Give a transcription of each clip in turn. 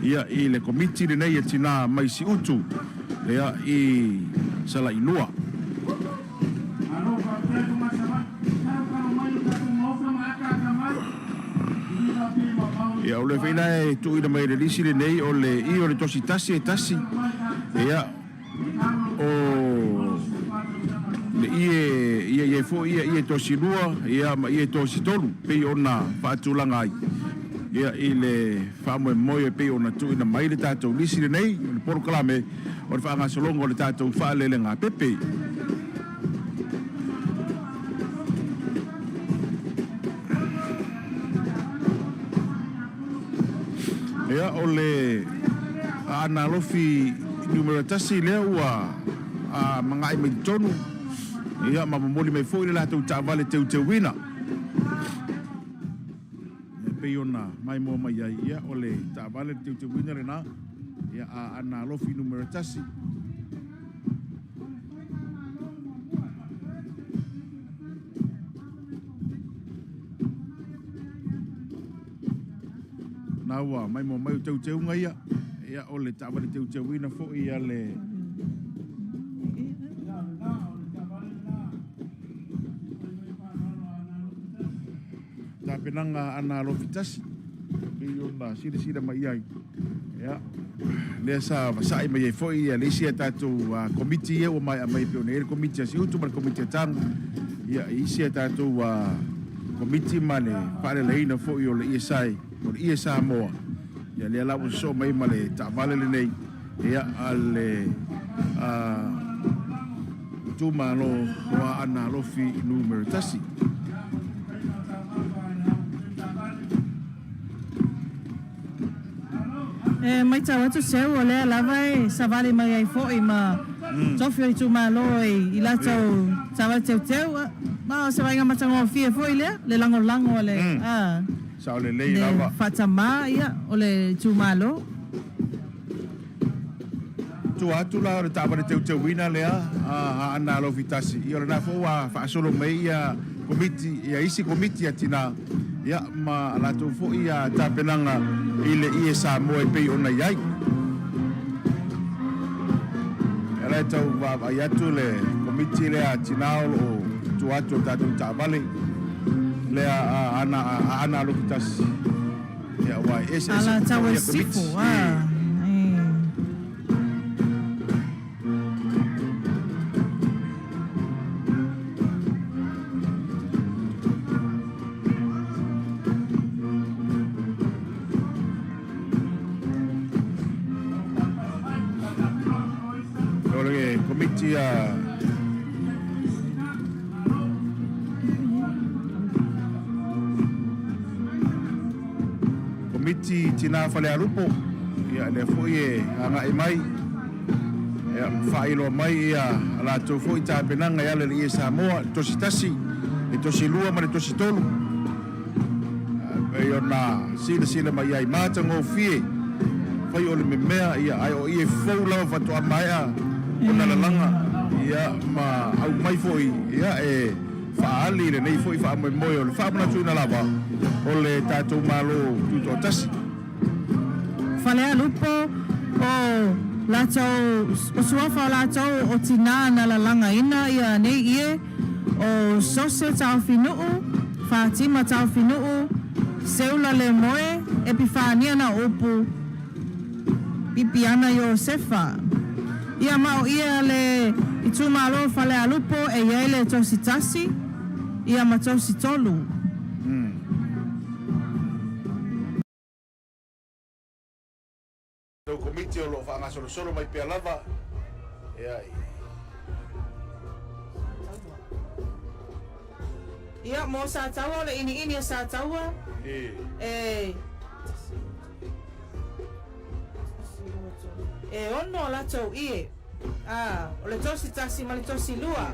ia i le komiti le nei tina mai si utu ia i sala inua ia o le whaina e tuina mai le lisi le nei o le tosi tasi e tasi ia o le ie fo ie tosi lua ia ma ie tosi tolu pei ona whaatulanga ai ia i le whamoe moe pei ona tuina mai le tātou lisi le nei o le porokalame o le whaangasolongo o le tātou Faalelegapepe ia o le ana lofi numero tasi lea ua mangai mai tonu ia mamamoli mai foi le latou taavale Teuteuina pei ona mai mo mai ai ia o le taavale Teuteuina lena ia ana lofi numero tasi naua mai mo mai Teuteuina ia o le taavale Teuteuina foi ia le penanga ana lofitasi ona sila mai ai ia le sa vasai mai foi ia le sia tatu komiti e o mai pioneer komiti si utu mar komiti tang ia isia tatu komiti male pare leina foi o le isai o le Samoa ia le la so mai male tavale le nei ia ale tu malo wa ana lofi numero tasi mai tau atu seu o lea lava e sa vale mai ai fo'i ma tofi i tu malo i la tau tawa teuteu ma se vai ngama tango fie fo'i lea le lango le sa o le lei lava fatama ia o le tu malo tu atu la o le tawa le Teuteuina lea ana lo vitasi i o le na fo wa fa solo mai ia komiti ia isi komiti atina ia ma la tu fo ia tapenanga ile ie Samoa pei ona iai era tau va aiatu le komiti le atinao o tu atu tatu tabale le ana lukitas ia wa ese ala tau sifu komiti tina Faalelegapepe ia le foi e anga e mai ia failo mai ia ala to foi ta penanga ia le Samoa tosi tasi e tosi lua ma le tosi tolu e ona sila mai ai matango fie fai o le memea ia ai o ie fou lava fatoa mai ona lalanga ia ma au mai foi ia e faali le nei foi fa mo o le fa na tuna lava o le tatou malo tuto tasi Faalelegapepe o la tau o suafa la tau o tina na lalanga ina ia nei ie o sose tau finuu Fatima tau finuu seula le moe epifania na opu pipiana Yosefa ia mau ia le itu malo Faalelegapepe e ia le tosi tasi ia ma tosi tolu do komiti o lo fa solo mai pe lava ia mo sa tawa le ini sa tawa ono la tau ie o le tosi tasi ma le tosi lua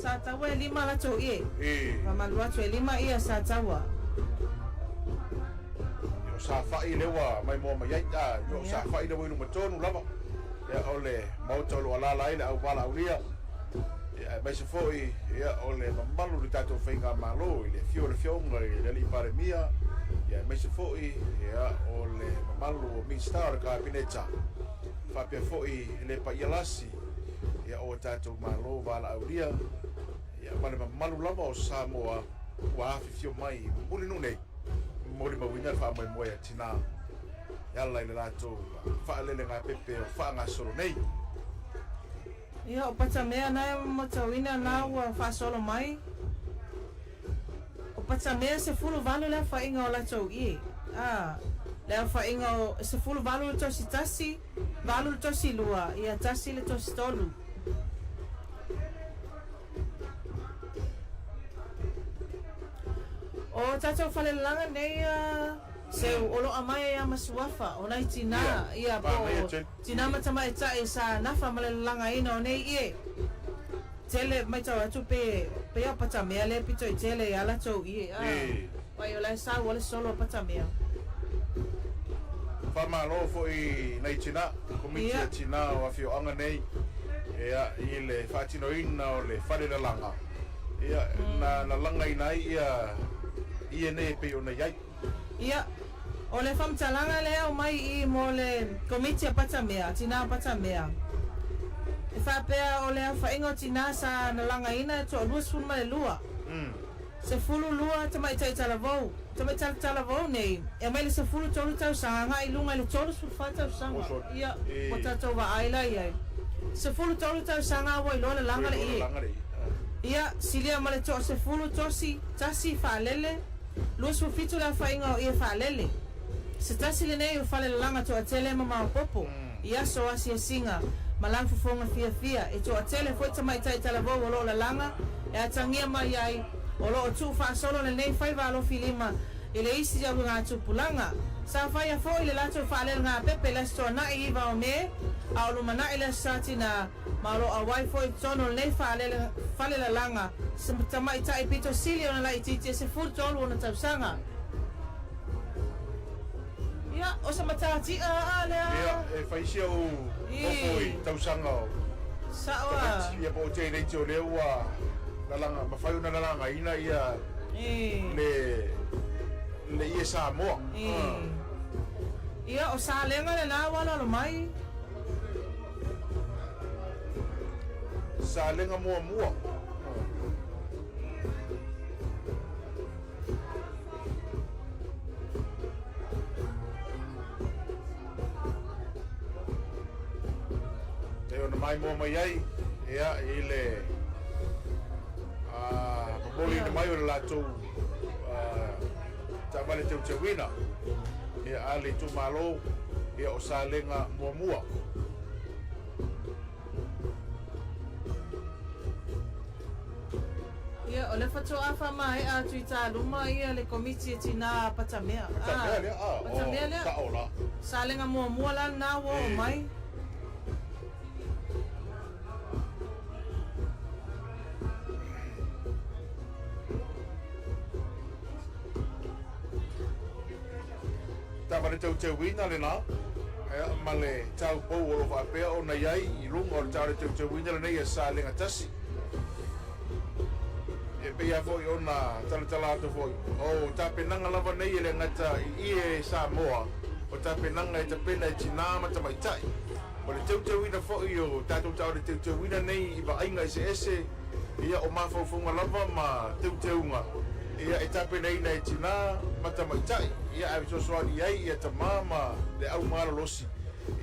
sa tawa e lima la tau ie mamalua tu e lima ia sa tawa yo sa fai lewa mai mo mai ai yo sa fai lewa no matonu lava ya ole mau tolu ala la ile au bala ulia mai se foi o le mamalu le tatou whainga malo i le fionga i le li paremia mai se foi o le mamalu o Minstar ka pineta whapia foi le paialasi o tatou malo wala auria ma le mamalu lava o Samoa ua afi fio mai muli nune mori mawina wha mai moia tina yala i le latou Faalelegapepe o whaangasoro nei. Ia, o pata mea nai mo Teuteuina na ua whaasolo mai. O pata mea se fulu valu lea whainga o latou i. Lea whainga o se fulu valu le tosi tasi, valu le tosi lua, ia tasi le tosi tolu. O tatou whalelanga nei se olo amai ya masuafa o nai tina ia po tina matama eta e sa nafa malelanga ina o nei ie tele mai tau atu pe a patamea le pito i tele ya la tau ie pai o lai sa wale solo patamea Whamalo fo i nei tina komiti a tina o awhio anga nei i le whaatinoina o le whareralanga na langa ina ia nei pe o nei ai ia o le whamtalanga lea o mai i mo le komiti a patamea, tina patamea. E whapea o lea whaingo tina sa na langa ina to o luas funma le lua. Se fulu lua tamai tai talavou, tamai talavou nei. E mai le se fulu tolu Tausaga i lunga le tolu sulfa Tausaga. Ia, o tatou wa aila iai. Se fulu tolu Tausaga wa i loa le langa le ie. Ia, silia ma le to se fulu tosi, tasi whaalele. Luas fufitu la whainga o ia whaalele. Se tasi le nei o whalelanga to a tele ma popo. Ia so asia singa. Malang fufonga fia. E to a tele foi tamai tai talavou o lo la langa. E atangia mai ai. O lo o tu whaasolo le nei whai walo filima. E le isi jau ngā tupulanga. Sa whai a fo i le lato Faalelegapepe la sto na i iwa o me. A o luma na i le sati na ma lo a wai foi tono le nei whalelalanga. Se tamai tai pito sili o na lai titi se furu tolu o na Tausaga. Ia, o sa matati lea. Ia, e whaisia o ofo i Tausaga o. Saoa. Ia po te nei te o leo a lalanga, mawhai una lalanga ina ia le ia Samoa. Ia, o sa lenga le la wala lo mai. Sa lenga mua. Mai mo mai ai i le papoli na mai o le latou tamale Teuteuina ale tu malo o sa lenga mua ia o le fatoa fa mai a tuita luma ia le komiti tina patamea lea sa lenga mua la na wo mai Tamare Teuteuina le na ma le tau pou o lo whaapea o na iai i lunga o le tau Teuteuina le nei sa lenga tasi e pia foi o na talatalato foi o tapenanga lava nei le ngata i Samoa o tapenanga e tapena e tina ma tamaitai o le Teuteuina foi o tatou tau le Teuteuina nei i vaainga ese ia o mawhaufunga lava ma Teuteuina ia e tapena ina e tina ma tamaitai ia ai so soani ai ia tamama le au mara losi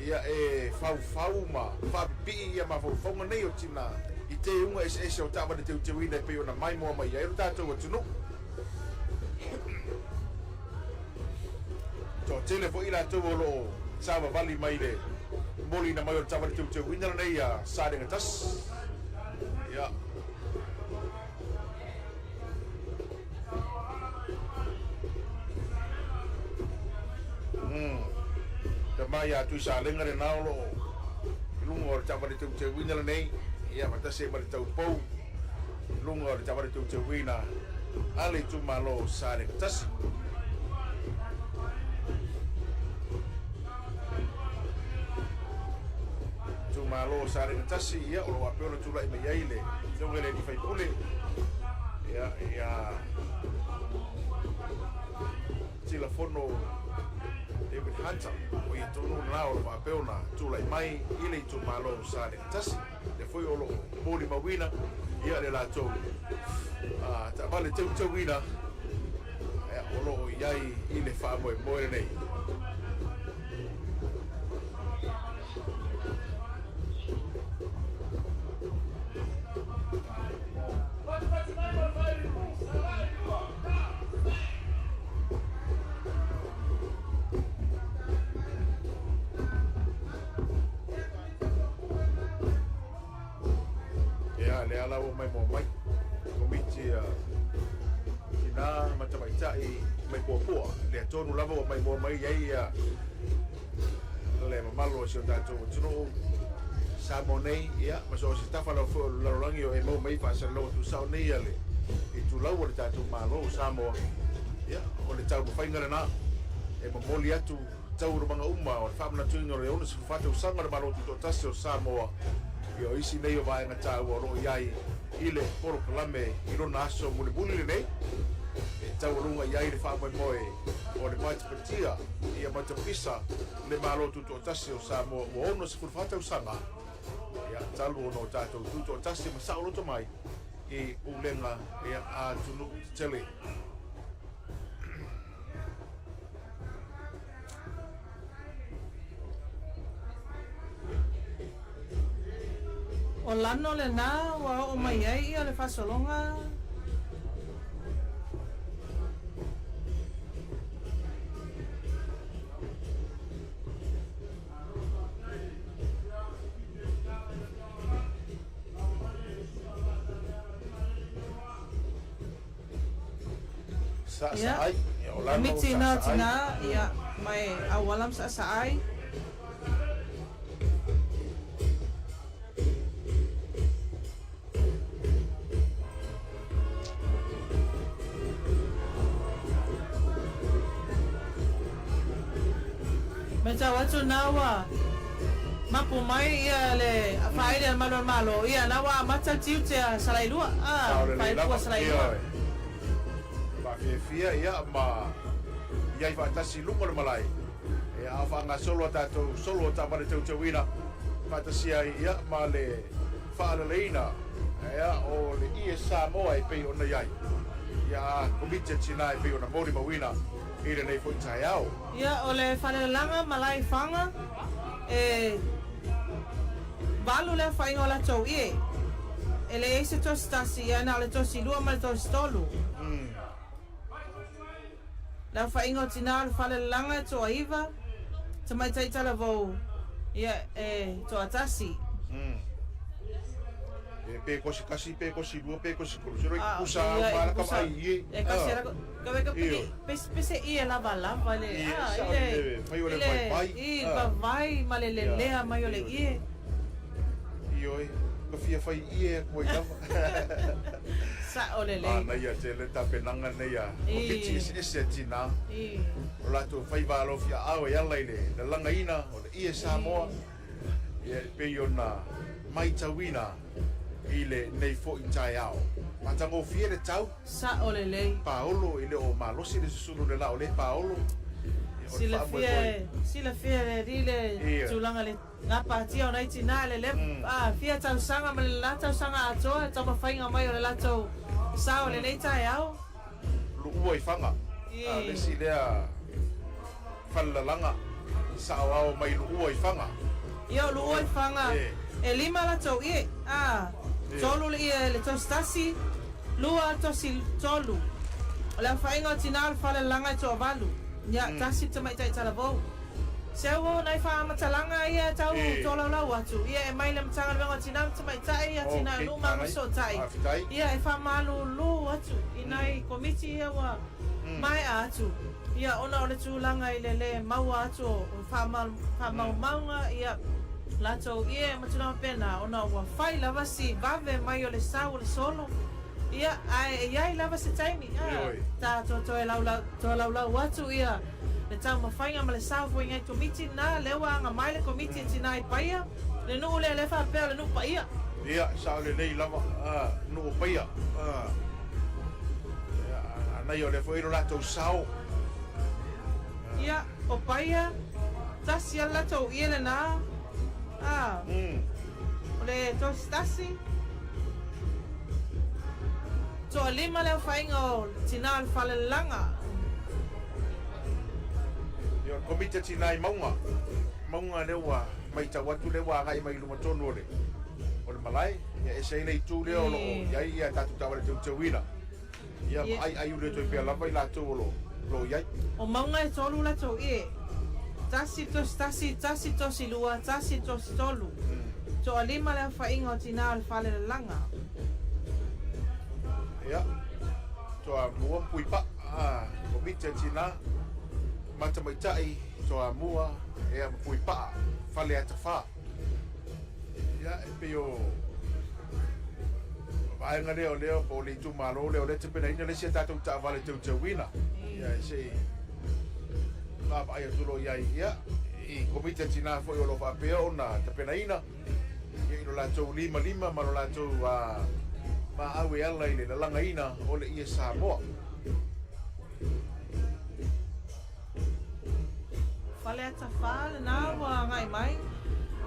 ia e fau ma fapi ia ma fonga nei o tina i te unga ese o tama de Teuteuina pe ona mai mo mai ai tatou tunu to tele fo ila to lo sava vali mai le moli na mai o tama de Teuteuina nei ia sa de tas ia mai a tu sa lenga re nao lo lungo o tama de Teuteuina nei ia mata se mari tau pou lungo o tama de Teuteuina ale tu malo sa de tas tu tātou mālo sa ringa tasi ia o loa peona tūlai mai ai le teongele ni whaipule ia tilafono David Hunter o ia tonu na o loa peona tūlai mai ile i tū mālo sa ringa tasi le foi o loo mōli mawina ia le lātou ta vale Teuteuina o loo iai i le whaamoe moe nei. Le ala o mai mo mai komiti ina matamaita i mai popoa le tonu lava o mai mo mai ai le mamalo si o tatou tuno Samonei ia ma so si tafa la fo la rangi o e mo mai fa sa lo tu sa nei ale i tu lau o le tatou malo Samoa ia o le tau fainga na e mo moli atu tau ro manga uma o fa na tuinga o le ona se fa tau sanga malo tu tasi o Samoa yo isi nei o vai na tau o ro iai ile poro kalame i rona aso muli muli nei e tau runga iai le wha moe moe o le maitipatia ia matapisa le malo tuto tasi o Samoa o ono se kurfata usanga ia talu ono tatou tuto tasi ma sao loto mai i ulenga ia a tunu tele O lano le nā wa o mai ai ia le whasolonga. Sa-sa-ai o lano Mitina sa-sa-ai tina ia mai awalam sa-sa-ai. Meja watu nawa mapu mai ia le faida malo malo ia nawa mata tiutea salailua failua salailua ba fia ia ma ia va tasi lungo le malai e afa nga solo tato solo ta mare Teuteuina fatasia ia ma le Faalelegapepe ia o le ia Samoa e pe ona iai ia komite tina e pe ona mori mawina ira nei foi taiao ia o le Faalelegapepe malai fanga e valu le fainga la tau ie ele ese tos tasi ia na le tosi lua ma le tosi tolu la fainga tina le Faalelegapepe to aiva tamai tai tala vou ia to atasi pe kasi pe kosi lua pe kosi kurusiro usa mara ka mai e kasi era ka pese ia lava le ile fai ole pai vai malelelea mai ole ie ioi ka fia fai ie ko ia sa ole le na ia tele ta penanga nei a kopiti ese tina la tu fai valo fia au ia leile la langaina o ie Samoa ia pe yona mai tawina ile nei fo intaiao matango fiere tau sa ole le Paolo ile o malosi le sulu le la ole Paolo sila fie rile tulanga le ngapa tia ona itina le fia Tausaga ma le la Tausaga atoa tama fainga mai o le latou sa ole le taiao lu ua i fanga le silea falalanga sa o mai lu ua i fanga ia lu ua i fanga e lima latou ie tolu le ia le tostasi lua tosi tolu le fainga tina le Faalelegapepe to valu ya tasi tamai tai tala vou sewo nai fa matalanga ia tau tola la watu ia e mai le mtanga le tina tamai tai ia tina lu ma so tai ia e fa malu lu watu inai komiti ia wa mai atu ia ona ole tulanga ile le mau atu fa maunga ia lato ia matuna pena ona wa fai lava si vave mai ole sau le solo ia ai lava se taimi ta to laula watu ia le tau mawhainga ma le sao fo ngai komiti na lewa anga mai le komiti tina I paia le nuu le le whapea le nuu paia ia sa le nei lava no paia anai o le foi ro lato sao ia o paia tasi ala tau ia le na o le tos tasi so lima le whainga o tina al Faalelanga ia komiti tina I maunga lewa mai tawatu lewa ngai mai luma tonu le o le malai ia e sei nei tu le o lo ia ia tatu tawale Teuteuina ia ai ule toi pia lava I lato lo ia o maunga e tolu la tau ie tasi tosi lua tasi tosi tolu so lima le whainga o tina al Faalelanga ia so mua pui pa komiti tina mata mai tai so mua e pui pa fale ata fa ia e pio vai nga leo po le tu malo leo le te pena ina le sia tatu ta vale Teuteuina ia se va vai tu lo ia I komiti tina foi o lo fa peo na te pena ina ia lo la tu lima ma lo la tu ma awe ala ile la langa ina o le ia Samoa fale ata fa na wa ngai mai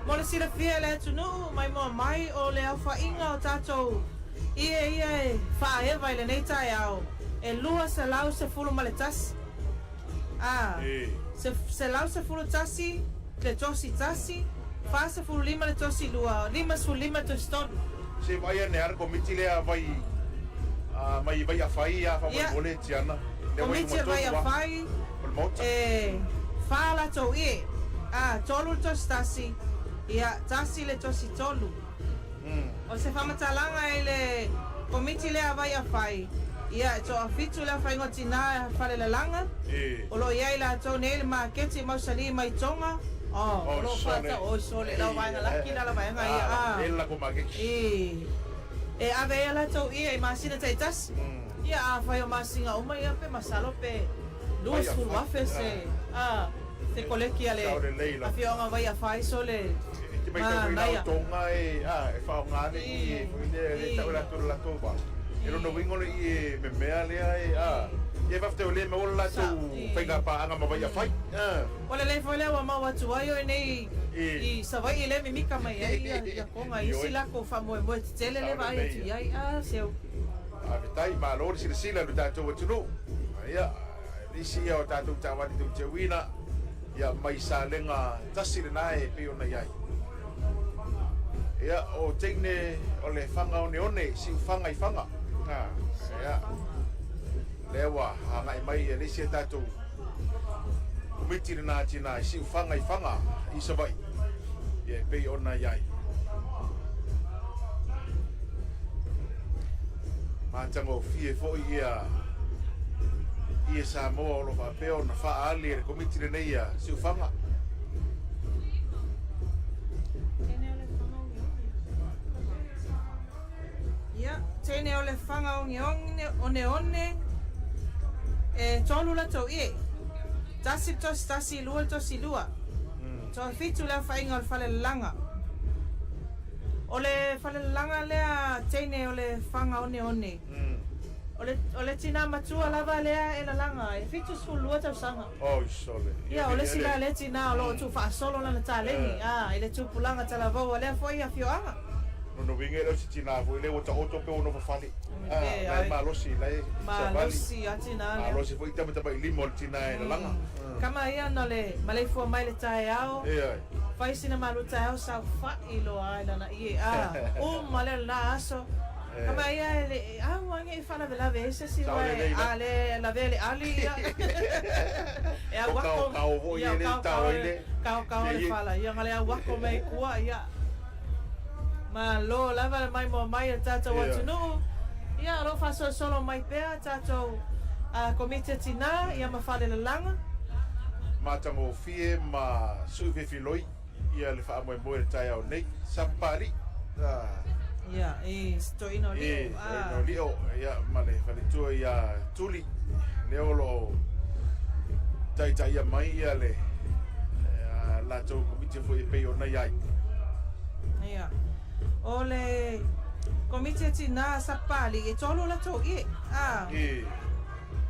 mo le sira fia le tunu mai mo mai o le alfa inga o tatou ia fa e vai le nei tai au e lua se lau se fulu maletas se lau se fulu tasi le tosi tasi fa se fulu lima le tosi lua lima su lima to stone se vai ne ar komiti le vai mai vai a fai a fa mole tiana komiti vai a fai fa la to e tolu to stasi ia tasi le tosi tolu o se whamatalanga I le komiti lea vai a whai ia to a fitu lea whai ngoti nā Faalelanga o lo iai la tau nei le maketi mausani mai tonga o lo whata o sole lau vai ngalaki la vai nga ia e la ko mageki e ave ia la tau ia I masina taitas ia a whai o masinga uma ia pe masalo pe luas furwafe se koleki ale a fionga vai a whai sole mai tau ina tonga e fa ngane I le tau la to ba e no wingo le me mea le e va te le mo la tu pega pa anga ma vai fai ole le foi le wa ma watu ai o nei I savai le me mika mai ia konga I sila ko fa mo tele le vai tu ai seu vitai ma lo sila lu ta tu tu ia isi o ta tu ta wa tu Teuteuina ia mai sa lenga tasi le nai pe ona ia ia o teine o le fanga o neone si fanga I fanga ia lewa hangai mai le sia tatu komiti na tina si fanga I fanga I sabai ia pe ona ia matango fie fo ia Samoa lo fa peo na fa ali le komiti le ia si fanga tene o le whanga o neone e tolu la tau ie tasi tos tasi lua tosi lua so fitu le whainga o le Faalelanga o le Faalelanga lea tene o le whanga o neone o le tina matua lava lea e la langa e fitu su lua Tausaga sole ia o le sila le tina o lo tu wha solo na talengi i le tupulanga talavau o lea foi a fioanga no winge lo si tina foi le o auto pe ono fali lai malosi lai malosi atina malosi foi tama tama limo tina e la langa kama ia no le malai fo mai le tai ao fai sina malu tai ao sa fa ilo ai lana ie o male la aso kama ia le wange fa la vela vese si vai ale la vele ali e a wako kau ia le tau ile kau le fala ia ngale a wako mai kua ia ma lo lava mai mo mai tata watu no ia lo fa solo mai pea tato komite tina ia ma Faalelanga matango fie ma suve filoi ia le fa mo mo tai au nei sampari ia Teuteuina no lio ia ma le fa tu ia tuli leo lo Tai ia mai ia le la tau komite foi e pei ona iai. Ia. O le komite tina sapali e tolu la tau i.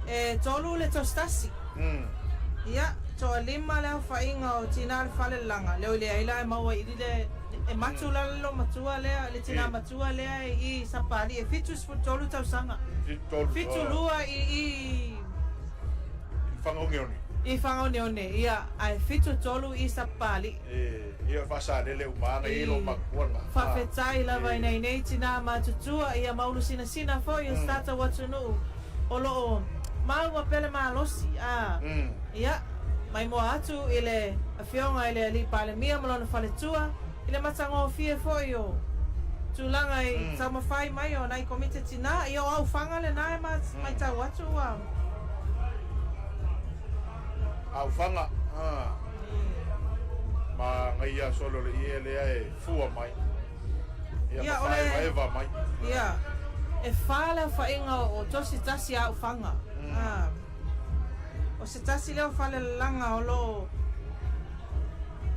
E tolu le tostasi. Ia, to lima le whainga o tina le whalelanga. Leo le aila e maua i le e matula lo matua lea, le tina matua lea i sapali. E fitus fu tolu tausanga. Fitu lua i Whangaungeoni. I whangaungeoni, ia. Ai fitu tolu i sapali. Ia whasa lele umanga i lo makuanga. Whawhetai lava i nei tina matutua ia maulu sina fo i stata watunu. O loo maua pele malosi. Ia, mai moa atu i le awhionga i le li pale mia malona whaletua. I le matango fie fo i o tūlanga i tau mawhai mai o nai komite tina. I o au whanga le nai mai tau atu au. Au whanga. Ma ngai ia solo le ia lea e fua mai. Ia mawhai maeva mai. Ia, e whale whainga o tosi tasi au whanga. O se tasi leo whale langa o lo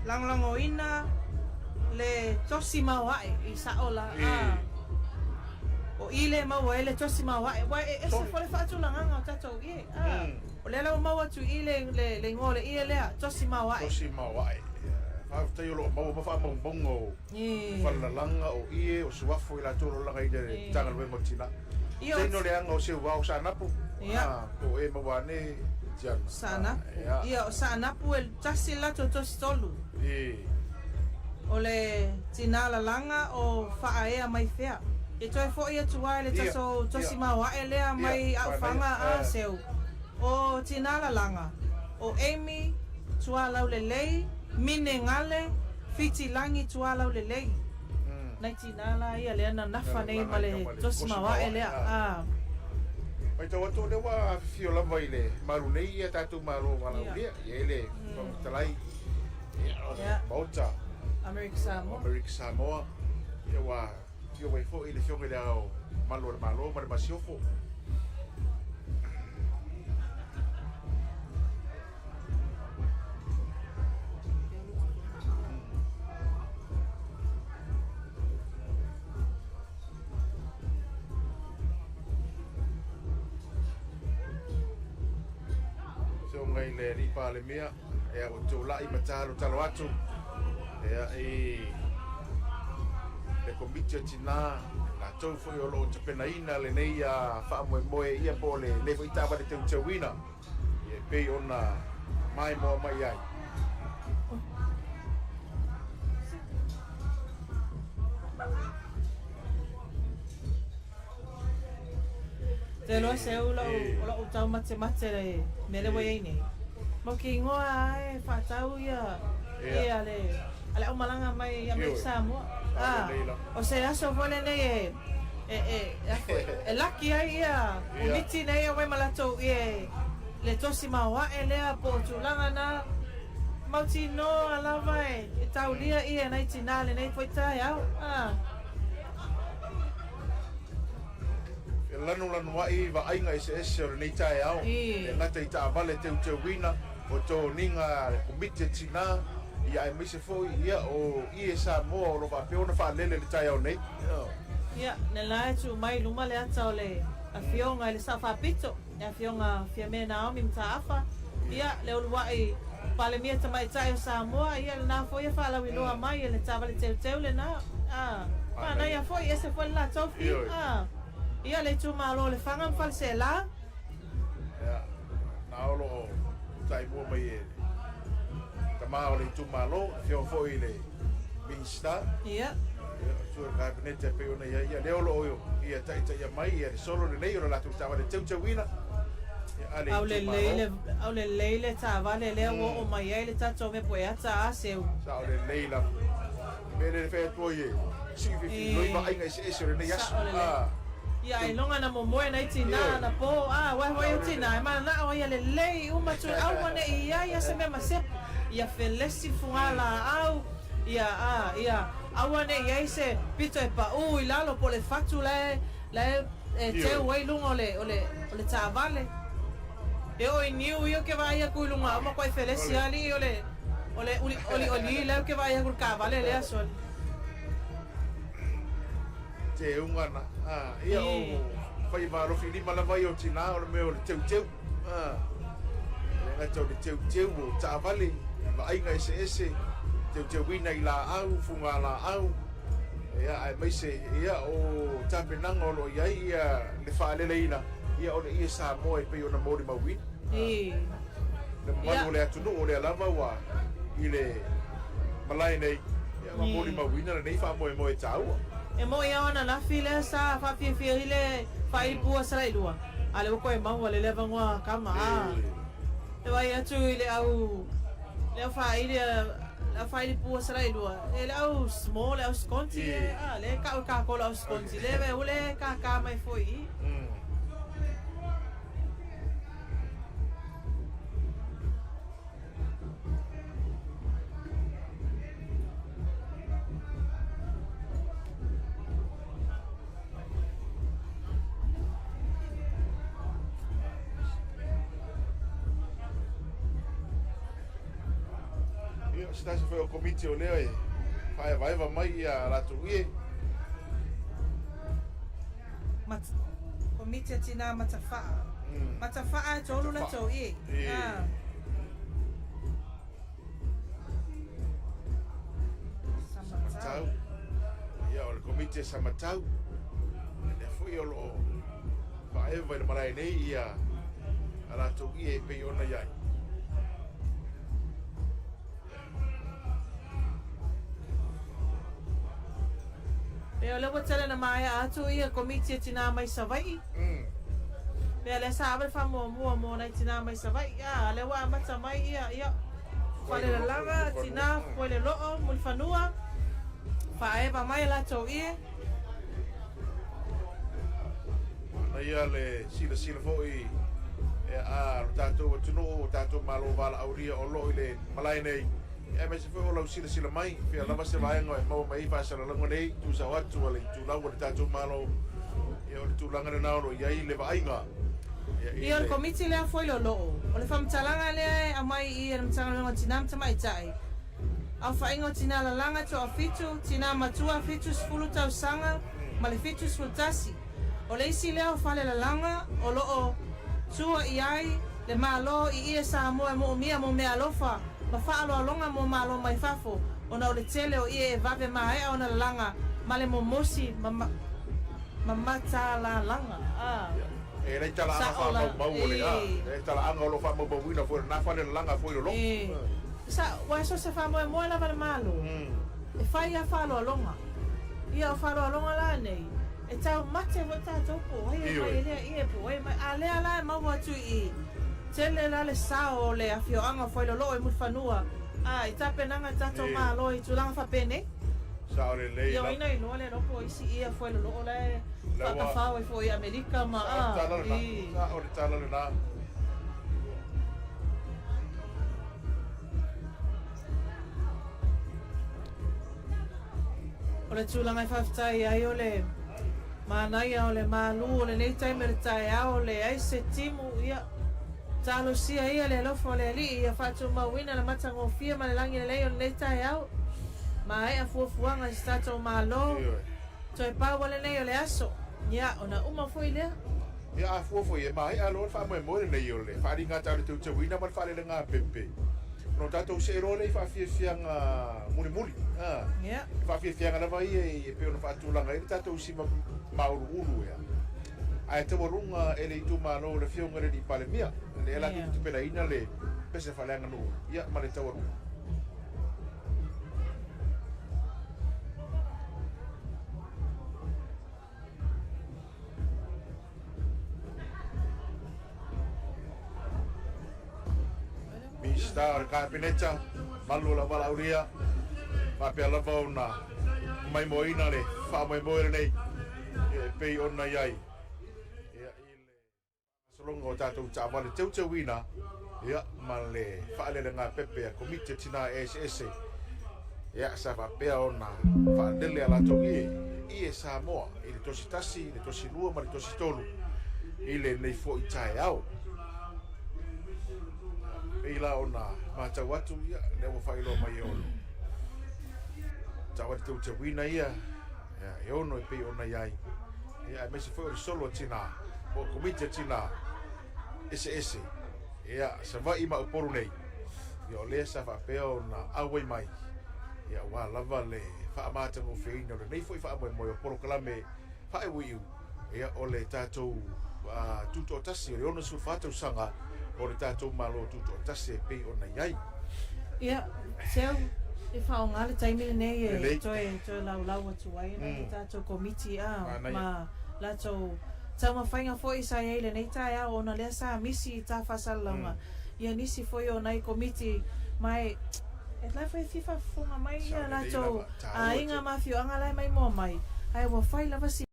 langlango ina le tosi mawai i saola. O ile maua ele tosi mawai. Wai e se whale whaatu langanga o tatou ie. O le lau maua tu ile le ngole ie lea tosi mawai. Tosi mawai. Whaafutai o lo maua mawha maungongo. Whala langa o ie o suafo i la toro langa i le tanga luengo tina. Teino le anga o se wau sa napu. O e maua ne tiana. Sa napu. Ia o sa napu e tasi lato tosi tolu. O le tina la langa o whaea mai whea. E toi fo ia tuai le taso tosi maua e lea mai au whanga a seu. O tina la langa. O Amy tua lau le lei. Mine ngale, fiti langi tua lau le lei. Nai tina la ia lea na nafa nei ma le tosi maua e lea. Mai tau atu le wa fio lava i le maru nei ia tatu maru wala ulia. Ia ele, talai. Mauta. America Samoa. America Samoa. Ia wa fio wai fo i le fionga le au malo le malo, ma le masiofo. Ngai le ripa le mea e o tula I matalo talo atu e le komite tina la tau foi o lo Teuteuina le nei a fa moe ia po le foi tava de Teuteuina e pe ona mai mo mai ai Te loa se ula o tau mate le mele wai nei. Mo ki ngoa e whatau ia ale o malanga mai America Samoa. O se aso vole nei e laki ai ia o miti nei o wai malatou ie le tosi maua e lea po tulanga na mauti no alava e tau lia ia nei tinale nei poitai au. Lanu wai va ainga ese o nei tai au e ngata I ta vale Teuteuina o to ninga komite tina ia e mise foi ia o ie Samoa o lo va peona Faalele le tai au nei ia ne la tu mai luma le ata o le a fionga le safa pito a fionga fia me na mi mtaafa ia le wai pale mia tamai tai o Samoa ia le na foi fa la winoa mai le tava le Teuteu le na pa na ia foi ese foi la tofi Ia le tu malo le whanga mwhalse la. Ia, na olo tai mua mai e. Ka maa o le tu malo, fio foi le minsta. Ia. Ia, sua kabinete pe ona ia le olo oio. Ia tai ia mai, ia le solo le nei o la tu tawa le Teuteuina. Au le leile ta vale le o mai ai le tato me poe ata a seu. Sa o le leila. Me le fe toye. Sifi loi va ainga ese o le nei asu. Ia e longa na momoe na itina na po wai utina ma na o ia le lei uma tu au wane ia se me masepu ia felesi fungala au ia au wane ia se pito e pa I lalo po le fatu le te wai lungo le tavale E o niu io che vai a kulunga ma koe felesiali ole oli le ke vai a kul kavale le asol. Te ungana. Ia o fai maro fili mala vai o tina o me o teu. Nga tau teu o tavale. Vai nga ese Teuteuina i la au funga la au. Ia ai mai se ia o tapenanga o lo iai ia le Faalelegapepe ia o le ia Samoa pe ona mori mawin. Le manu le atunu o le lava wa i le malai nei ia mori mawin le nei fa mo e tau. E mo ia ona na file sa fa fi ile fa il bua sala ilua. Ale ko e mau le leva ngoa kama. E vai atu ile au le fa ile la fai pua sala ilua. E au small au sconti le ka ko la sconti le ve ule ka mai foi. Stasi foi o komite o leo e vai mai a ratu ie. Komite tina matafaa. Matafaa tolu la to ie. Samatau. Ia o le komite Samatau. Le foi o lo vai marai nei ia a ratu ie pe ona iai. Pea le watele na mai atu ia komite tina mai savai. Pea le sabe fa mo na tina mai savai. Ya le wa mata mai ia. Faalelegapepe tina pole loo mul fanua. Fa e ba mai la to ia. Na ia le sila foi a tato tunu tato malo vala auria o lo ile malai nei. E me se foi o lau sila mai, fia lava se vai ngoi mau mai fa sala lango nei, tu sa watu wale tu lango de tato malo, e o tu langa na no ia ile vai nga. Ia o komite le foi lo lo. O le famtalanga le a mai ia mtanga ngo tinam tama itai. Au fa ingo tina la langa to afitu, tina matua fitu sfulu Tausaga, ma le fitu sfultasi. O le isi le o fale la langa o lo o tua iai le malo i ia Samoa mo mia mo me alofa. Ma fa alo longa mo malo mai fafo ona o le tele o ie vave mai ona langa male mo mosi mata la langa e le tala fa mau le e tala anga lo fa mo buina fo na fa le langa fo lo sa wa so se fa mo la vale malo e fa ia fa lo longa ia fa lo longa la nei e tau mate vo ta topo ia po e ale ala ma wa tu i tele la le sao le afioanga foi lo e mulfanua ai tapenanga tato malo i tulanga fa pene sao le le yo ina no le no po isi ia foi lo le fa fa foi America ma o le tala le na o le tulanga fa tai ai o le manai o le malu o le nei tai mer tai o le ai se timu ia talo sia ia le lofo le li ia fatu mawina la matango fia ma le langi le leo le tai au ma e afuafuanga stato malo toi pa wale nei le aso ia ona uma foi le ia afuafu ia mai alo fa mo mo le nei le fa ringa tau Teuteuina ma Faalelegapepe no tato se role fa fianga muli ia fa fianga la vai e pe ona fa tulanga e tato si mauru ulu ia ai te morunga ele tu malo le fionga le di Polynesia le la tu pelaina le pese falanga no ia ma le tawaru Mr. Capinetta malu la valauria ma pe la fauna mai moina le fa mai moire nei pe ona yai longo tatou tawale Teuteuina ia ma le Faalelegapepe a komite tina SS ia sa fa pea ona fa dele ala togi i Samoa i le tosi tasi le tosi lua ma le tosi tolu i le nei fo i tae au Ila ona matau atu ia le wa failo mai ono. Tawa Teuteuina ia. Ya ono pe ona yai. Ia me se foi solo tina. O komite tina. Ese. Ia sa vai ma oporu nei. Ia le sa fa peo na awe mai. Ia wa lava le fa amata mo feina le nei foi fa mo oporu kala me fa e wiu. Ia ole tatou tuto tasi o ono su fatu sanga o le tatou malo tuto tasi pe ona yai. Ia, seu e whao ngā le taimine nei e toi lau atu ai nei tatou komiti ma latou tau mawhainga fo i sa eile nei tae au ona lea sa misi ta whasalaunga. Ia nisi fo i o nei komiti mai e lai fai fifa funga mai ia latou a inga mawhio anga lai mai mua mai. Ai wa whai lava si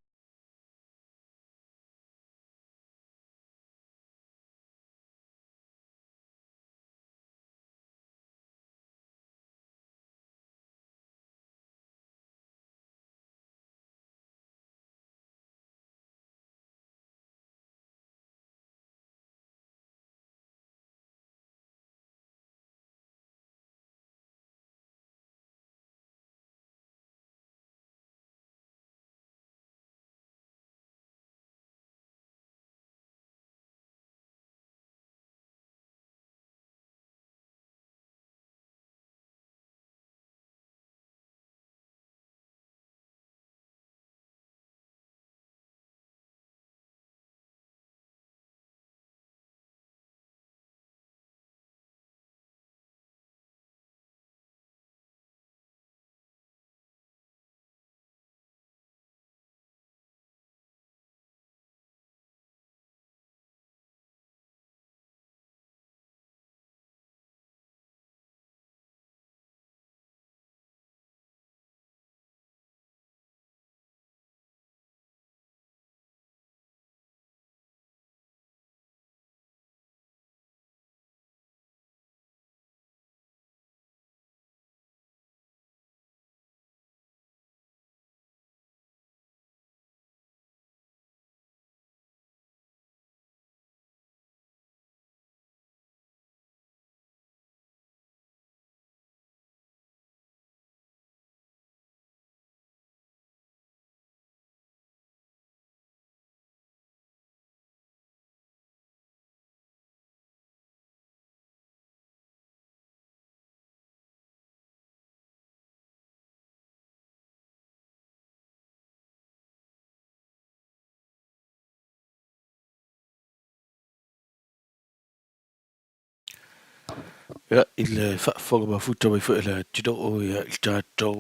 Ja, il fa foga futa mai fa la tiro o ya il tato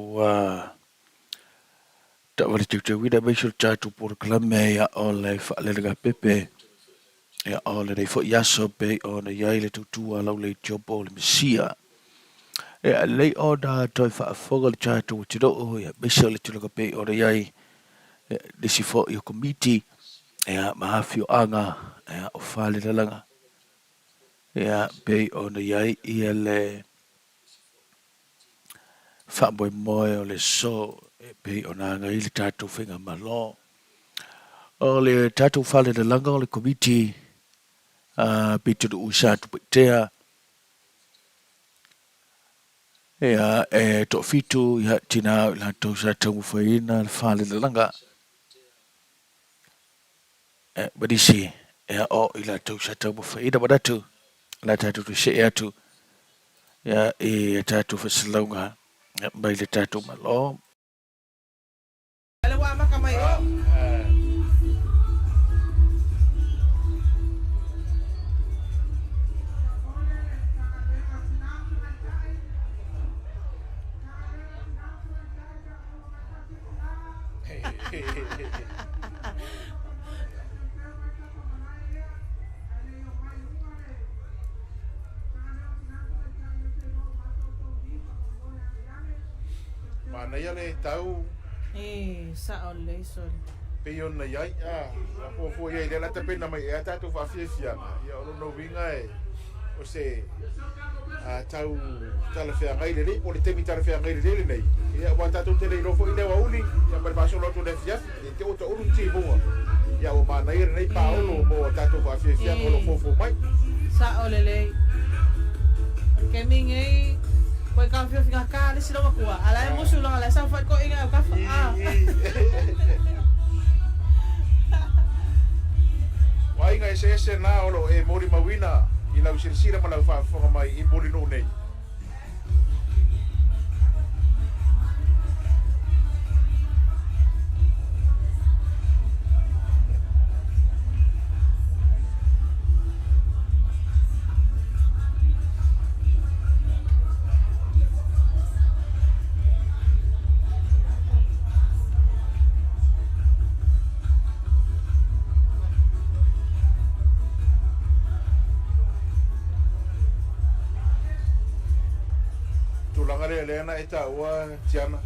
ta wale Teuteuina mai sul tato por klame ya o le Faalelegapepe ya o le fo yaso pe o na ya ile tutua lau le jopo le mesia ya le o da to fa foga le tato tiro o ya mai sul tiro pe o na ya le si fo yo committee ya mahafio anga ya o Faalelegapepe ya pe o na ya ia le fa boy moe o le so pe ona nga ile tatu finga malo o le tatu fale de langa o le committee pe tu usa tu tea ya to fitu ya tina la Tausaga Teuteuina fale de langa badisi ya o ila Tausaga Teuteuina badatu la tatu tu se atu ya tatu fasalunga mai le tatu malo Alawa makamay o. Mana ia le tau Sa o le sol. pe ona yai po ia le la tape na mai ata tu fa fiesia ia ono no vinga o se tau tala fea ngai le po le temi tala fea ngai le nei ia wa tatu te le rofo ile wa uli ia per baso lo tu le fia te o to ulu ti bo ia o mana ia nei pa ono mo tatu fa fiesia o lo fofo mai Sa olele. Keming ay ko'y kafe finga ka sila makuha. Alay mo sulang alay sa fat ko inga ka. Wai nga ese na olo e mori mawina ila usirsira mala fa mai I mori no nei. Elena ita ua tiana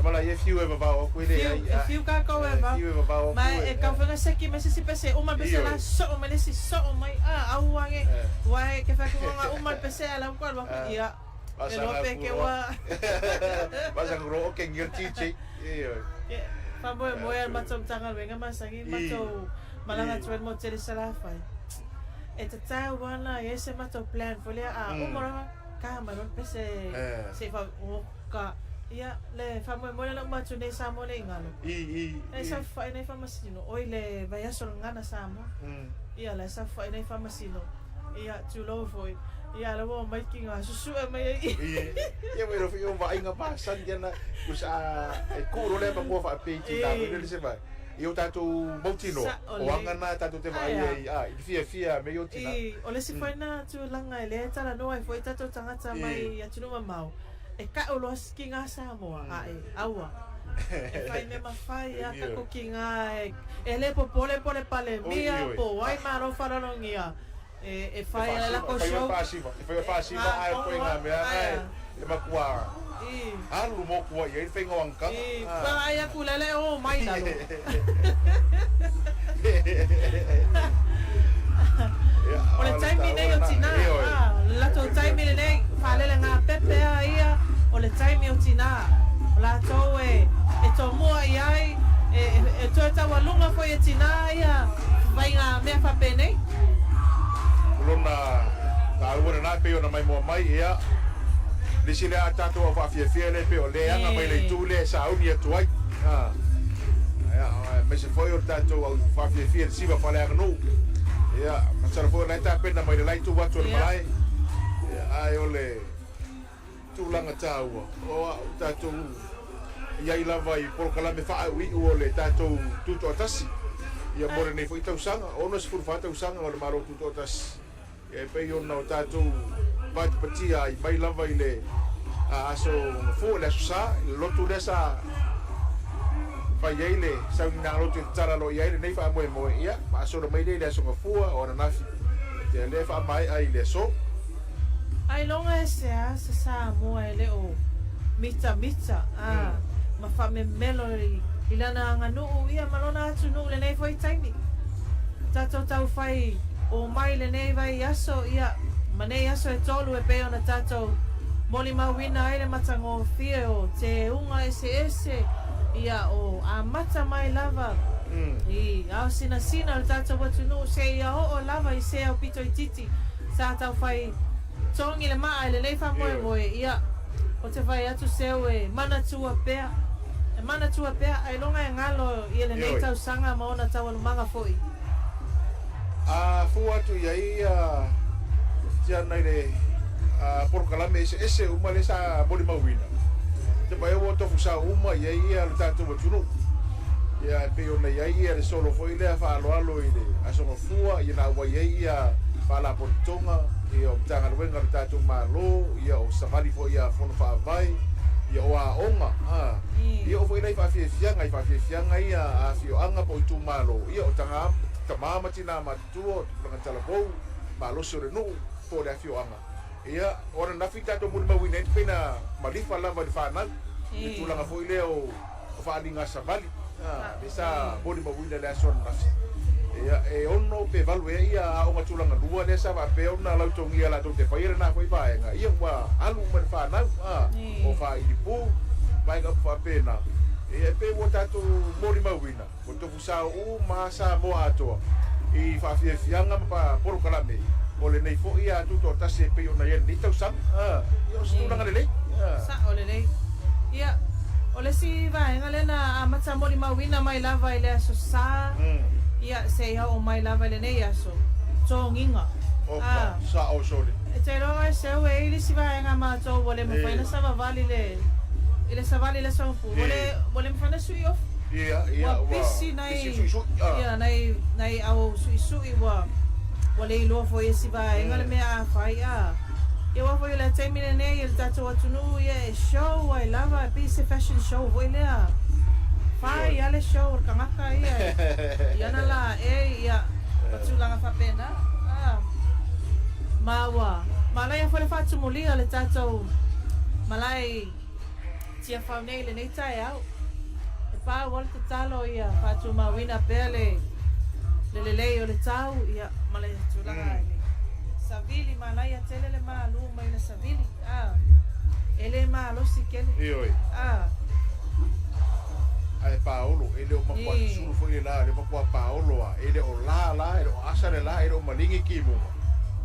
mala ye fiu e babao ko ile ai fiu ka ko e babao mai e ka fanga seki me si pese uma pese la so me si so mai au wange wai ke fa ko nga uma pese ala ko ba ia e lo pe ke wa basa ngro ke ngirti iyo fa boy matom tanga venga masangi mato malanga twen mo tele sala fai e tata wana ese mato plan folia umora kama non pese se fa ka ia le fa mo na macho nei Samoa nei ngalo e sa fa nei fa masino oi le vai a sol ngana Samoa ia le sa fa nei fa masino ia tu lo foi ia le mo mai kinga susu e mai ia me lo fio vai nga pasan dia na usa e kuro le pa mo fa pe ti na me le se vai io tanto moutino o angana tanto te vai fia me io tina o le si faina tu langa ele tala no ai foi tanto tangata mai ya tunu mau e ka o lo skinga Samoa aua e fai me mafai ya ka ko kinga ele po pole pale mia po ai maro farongia e fai la ko show fai pasiva ai ko nga me ai e makua alu mo kuwa ia fenga wangka pa ia kulele o mai na lo ole time nei o tina la to time nei Faalelegapepe ia ole time o tina la to e to mo ia e to ta walunga foi e tina ia vai nga me fa pene lona ta ora na pe ona mai mo mai ia Lisi le atato o fia le pe o le anga mai le tu le sa uni atu ai me se foi o tato o fia si va fale no ia ma sa foi la ta pena mai le lai tu watu le mai ai o le tu langa tau o tato ia ila vai por kala me fa ui o le tato tu to tasi ia more nei foi Tausaga ono se furfa Tausaga o le maro tu to tasi e pe yo no tato vai patia I mai lava ile aso fu le sa lo tu desa fa ile sa na lo tu tara lo ile nei fa mo ia aso lo mai le so fu o na nafi te le fa mai ai le so ai longa se Samoa ele o mita ma fa me melo ilana nganu ia malona atu no le nei foi taimi tato tau fai o mai le nei vai aso ia Mane aso e tolu e peo na tatou moli mawina aile matango fie o te unga ese ia o a mata mai lava I au sina le tatou watunu se ia o lava I se au pito I titi sa tau fai tongi le maa le leifa moe ia o te fai atu seu e mana tua pea ai longa e ngalo I le nei Tausaga maona tau alumanga foi fu atu ia tia nai le por kalame ese uma le sa moli mawina te pai o tofu sa uma ia le tatu watunu ia pe ona ia le solo foi le fa alo ile aso fua ia wa ia fa la portonga ia o tanga le wenga le tatu malo ia o safari foi ia fono fa vai ia o onga ia o foi nei fa fianga ia a fio anga po tu malo ia o tanga tamama tina matuo dengan talabo malo sore no po le fio anga ia ora na fita to muli mawina pena malifa lava de fana tu langa foi le o fa linga savali bisa muli mawina le son na ia e ono pe value ia o matulanga lua le sa va pe ona la tongia la te faira na foi vaenga ia wa alu ma fana o fa I pu vai ga fa pena e pe wota to mori mawina o to fusa o ma sa mo ato I whaafiafianga pa poro kalame. O le nei fo ia tuto tase pe ona ia ni Tausaga. Ia o stulanga lelei. Sa o lelei. Ia o le si vaenga lena a matamori mauina mai lava i le aso sa. Ia se ia o mai lava le nei aso. Tonginga. Opa, sa o sole. E te roa se o e ili si vaenga ma to wole mo faina sa vavali le ile sa vali le sa fu. Wole mo faina sui of. Ia, wa pisi nai. Sui. Ia nai au sui wa. Wale i loa fo e si vaenga le mea a fai a. Ia wa fo i le taimine nei il tato atunu ia e show ai lava e pisi fashion show vo i lea. Fai ale show kangaka ia. Ia na la e ia patulanga fa pena. Mawa. Malai a fole fatu mulia le tato. Malai tia fau nei le nei tai au. E pa wale te talo ia fatu mawina pele. Le o le tau ia malai tulanga ele. Savili malai a tele le malu mai le savili. Ele malo si kele. Ioi. Ai Paolo, ele o makua sulu foi lá, ele makua Paolo a, ele o lá, ele o asa le lá, ele o malingi kimu.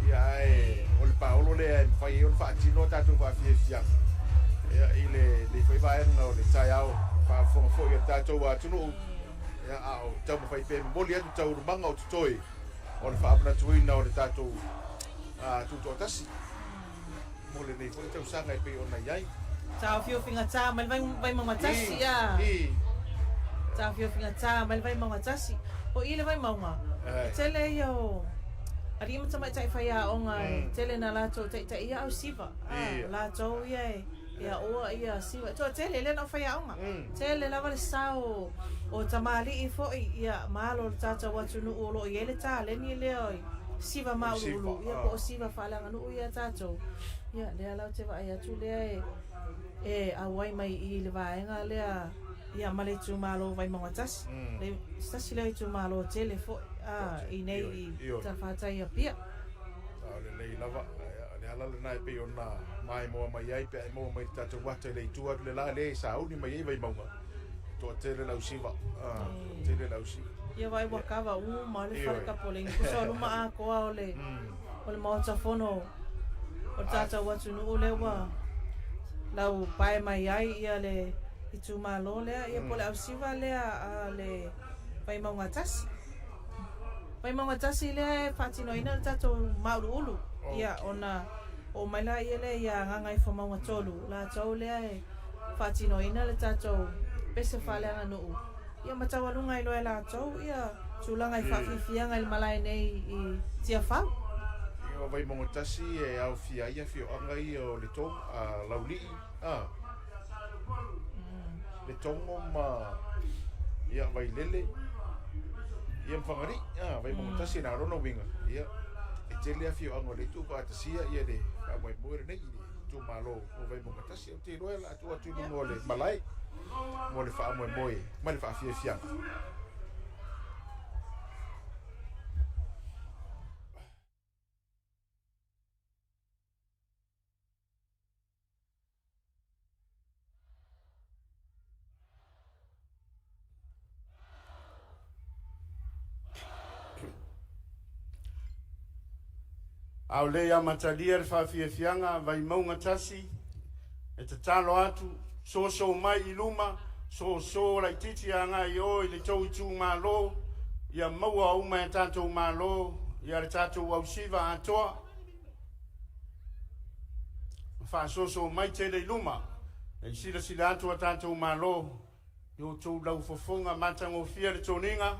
Ia o le Paolo le fai o fatino tatu va fiafia. Ia ele le foi vai no le taiao, fa foi tatu wa tunu. Ia au tau fai pe moli atu tau manga o tutoi. O le fa abna tuina o le tatu tuto tasi. Mole nei foi Tausaga pe ona iai. Tau fio finga ta, mal vai mamatasi ia. Tau fio finga ta, mal vai mamatasi. O ile vai maunga. Tele yo. Ari mo tama tai fai a onga tele na lato tai ia au siva. Lato ia ia o ia siva. To tele le na fai a onga. Tele la vale sao o tamali i fo ia malo tata watunu olo ile ta le ni le oi. Siva maulu ia ko siva falanga no ia tato. Ia le ala te vai atu le awai mai i le vaenga le ia male tu malo vai mangatas. Le stasi le tu malo tele fo i nei i tafata ia pia. Le lava le ala le nai pe ona mai mo mai ai pe mo mai tatu wata le tu le la le sa uni mai vai manga. To tele la usiva. Tele la usiva. Ia vai wakava male fale kapoling ko so luma a ko ole. Ole mo tafono. O tata watu no le wa lau pai mai ai ia le i tu malo le ia pole au siva le a le pai maunga tasi. Pai maunga tasi le fatino ina tato mauru ulu. Ia ona o mai la ia le ia nganga i fo maunga tolu. La tau le fatino ina le tato pese fale anga nuu. Ia matawalunga i loe la tau ia tulanga i fafifianga il malai nei i tia fau. O vai mo tasi e au fia ia fio anga i o le tong a lauli le tongo ma ia vai lele ia mfangari vai mo tasi na rono winga ia e tele a fio anga le tu pa tasia ia de ka mai moere nei tu malo o vai mo tasi o te roela tu mo le malai mo le fa mo moi ma le fa fia fia Au le amatalia le whawhiawhianga vai maunga tasi e te talo atu so mai i luma so lai titi a ngai o i le tau i tū malo ia maua uma e tātou malo ia le tātou au siva atoa wha so mai te le luma e sila atu a tātou malo i o tō lau fofonga matango fia le toninga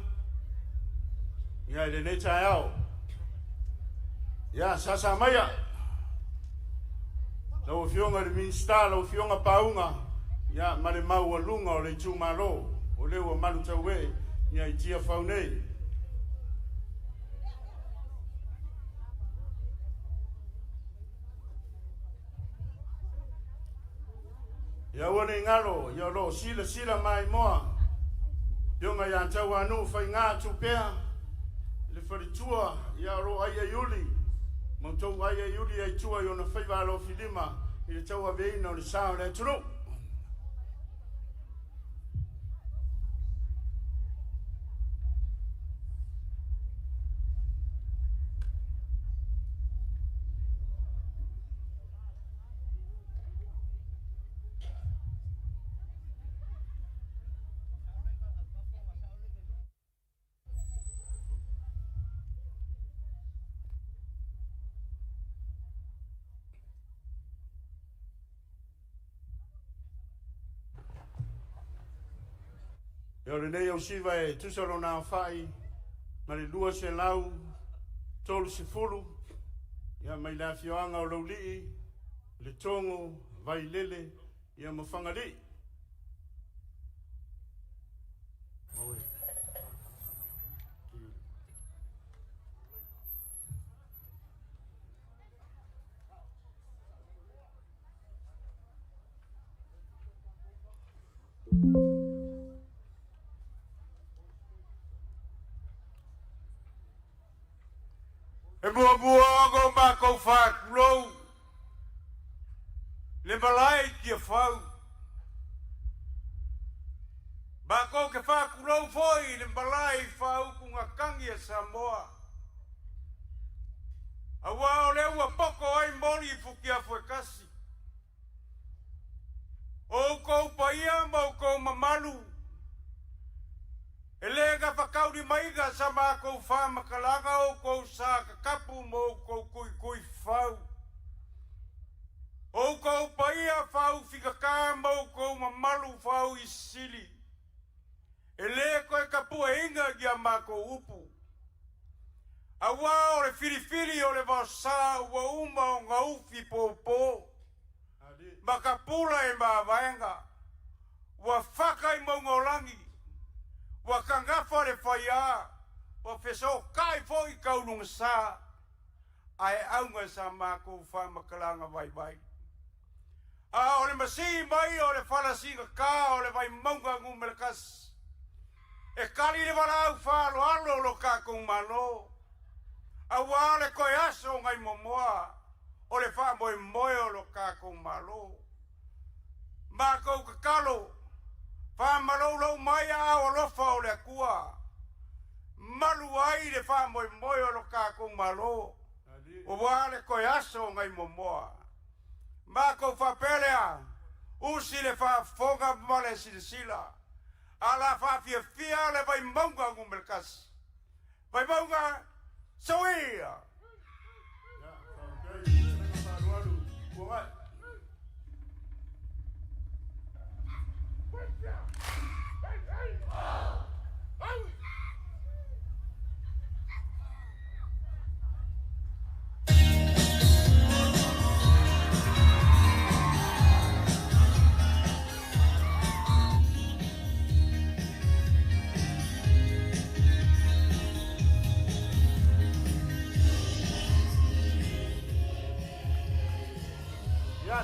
ia le ne tai au ya sasa maya lo fionga le minsta lo fionga paunga ya male mau lunga o le tu malo o le o malu tawe ya itia faune ya wone ngalo ya lo sila mai moa yonga ya tawa no fa nga tupea le faritua ya ro ai yuli Montou ai yuri ai tua yo na faiva lo filima i le tau ave ina o le sao le tunu. E ore nei au siva e tusalo nā whai, ma le lua se lau, tolu se fulu, ia mai la fioanga o laulii, le tongo, vai lele, ia mawhangali. E mua go mako whakurou. Le malai kia whau. Mako ke whakurou foi le malai whau kunga kangi a Samoa. Awa o le ua poko ai mori I fuki a fuekasi. O kou paia ma o kou mamalu. E le ka whakauri maiga sa mā kou whāmakalanga o kou sā kakapu mo kou kui whau. O kou paia whau whikaka mo kou mamalu whau I sili. E le koe kapua inga gia mā kou upu. Awa o le whiriwhiri o le wasa ua uma o ngā uwhi pōpō. Makapula e mā vaenga. Ua whaka I maungolangi. Wa kangafa le whaia, wa wheso kai fo I kaununga sā, ai aunga sa mākou whamakalanga vai. A o le masi mai o le whalasinga kā o le vai maunga ngumelakas. E kari le walau whalo alo lo kākou malo. A wale koe aso ngai momoa, o le whamoe moe o lo kākou malo. Mākou kakalo, whamalolo mai a o lofa o le akua. Malu ai le whamoe moe o lo kākou malo. O wale koe aso ngai momoa. Mako whapelea, usi le whafonga male silasila. Ala whawhiawhia le vai maunga ngumelkas. Vai maunga, soia!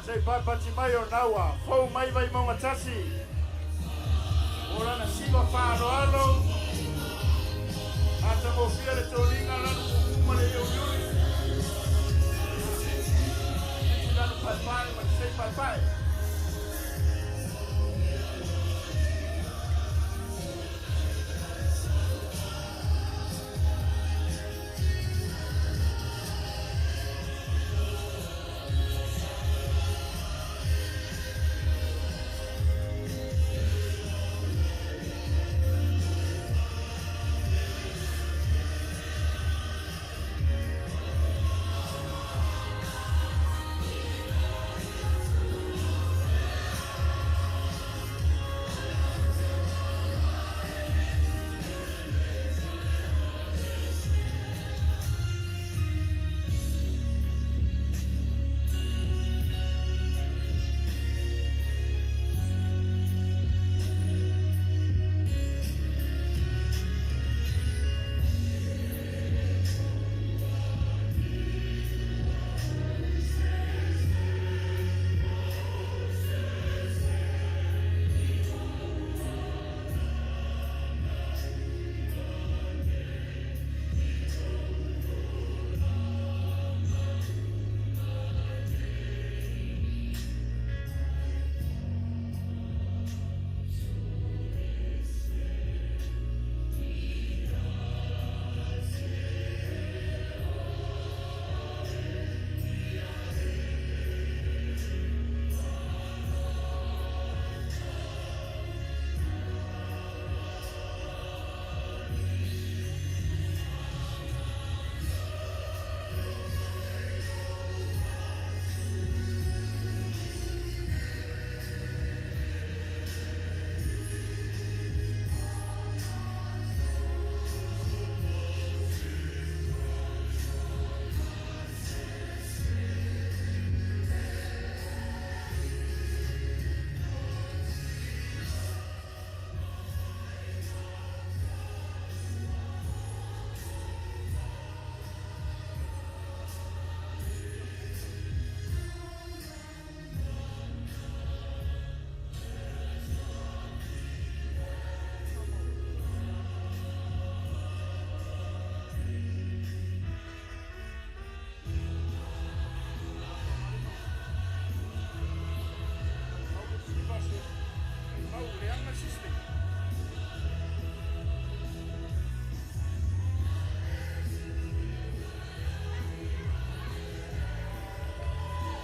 Sei papati mai o naua, fou mai vai maunga tasi. Ora na siva whaaro alo. Ata mo fia le tōringa lanu kukuma le iau yuri. Iti lanu pai, ma sei pai.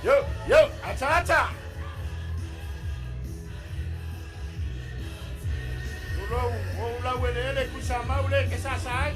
Yo, ata. Ulo, ula wele kusama ule kesasai.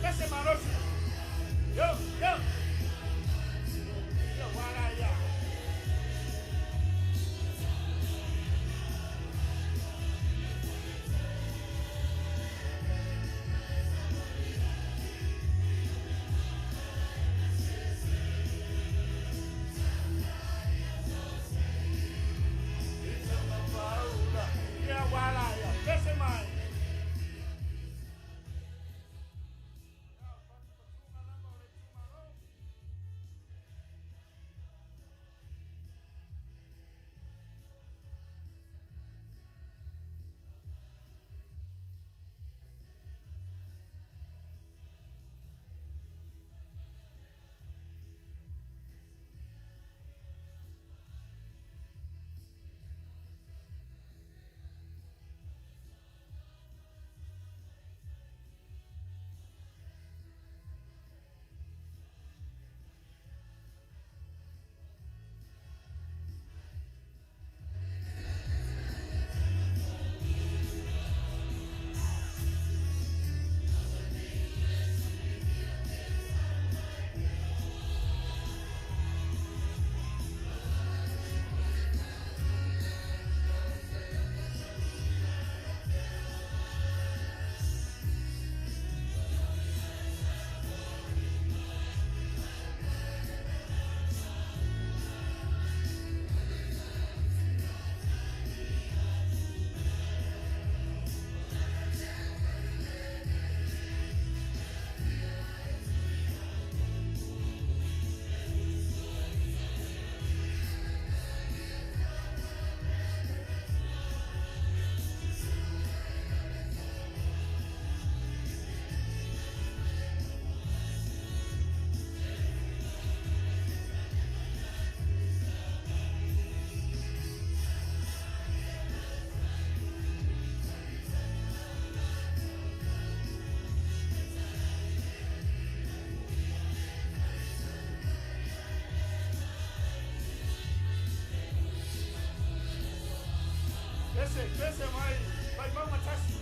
Pese marosi. Yo. Wala ya. Pese mai. Pese mai. Vai mama tasi.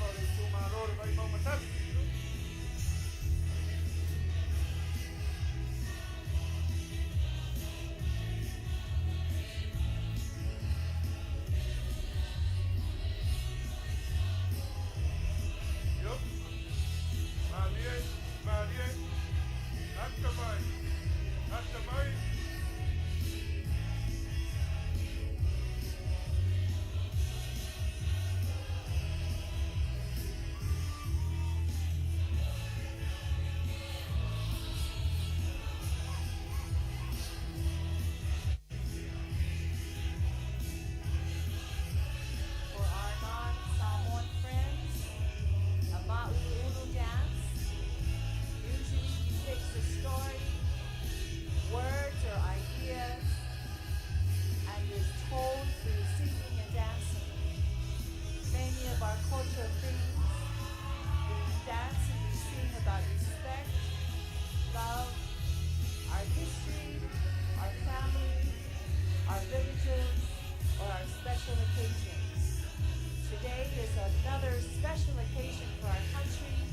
o le tumarore vai mau matasi. Yup. Marie, Akamai. For our non-Samoan friends, a Ma'ulu dance usually depicts a story, words, or ideas, and is told through singing and dancing. Many of our cultural themes, we dance and we sing about respect, love, our history, our family, our villages, or our special occasions. Today is another special occasion for our country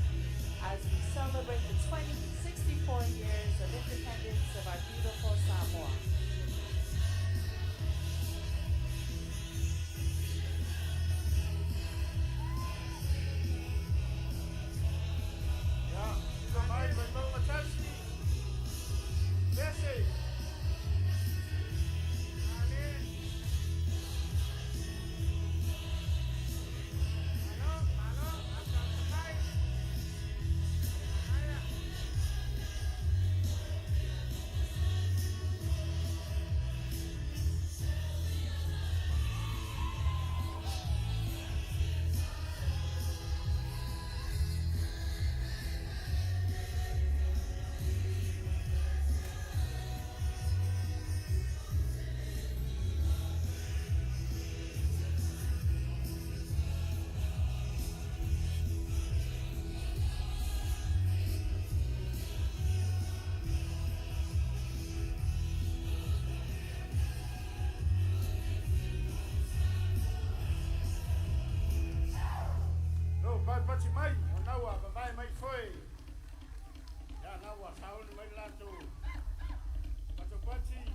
as we celebrate the 64 years of independence of our beautiful Samoa. Ja, Kamai vai mau matasi. Messi. No, pati mai, o naua, babae mai foi. Ya, naua, sauni mai lato. Pato pati.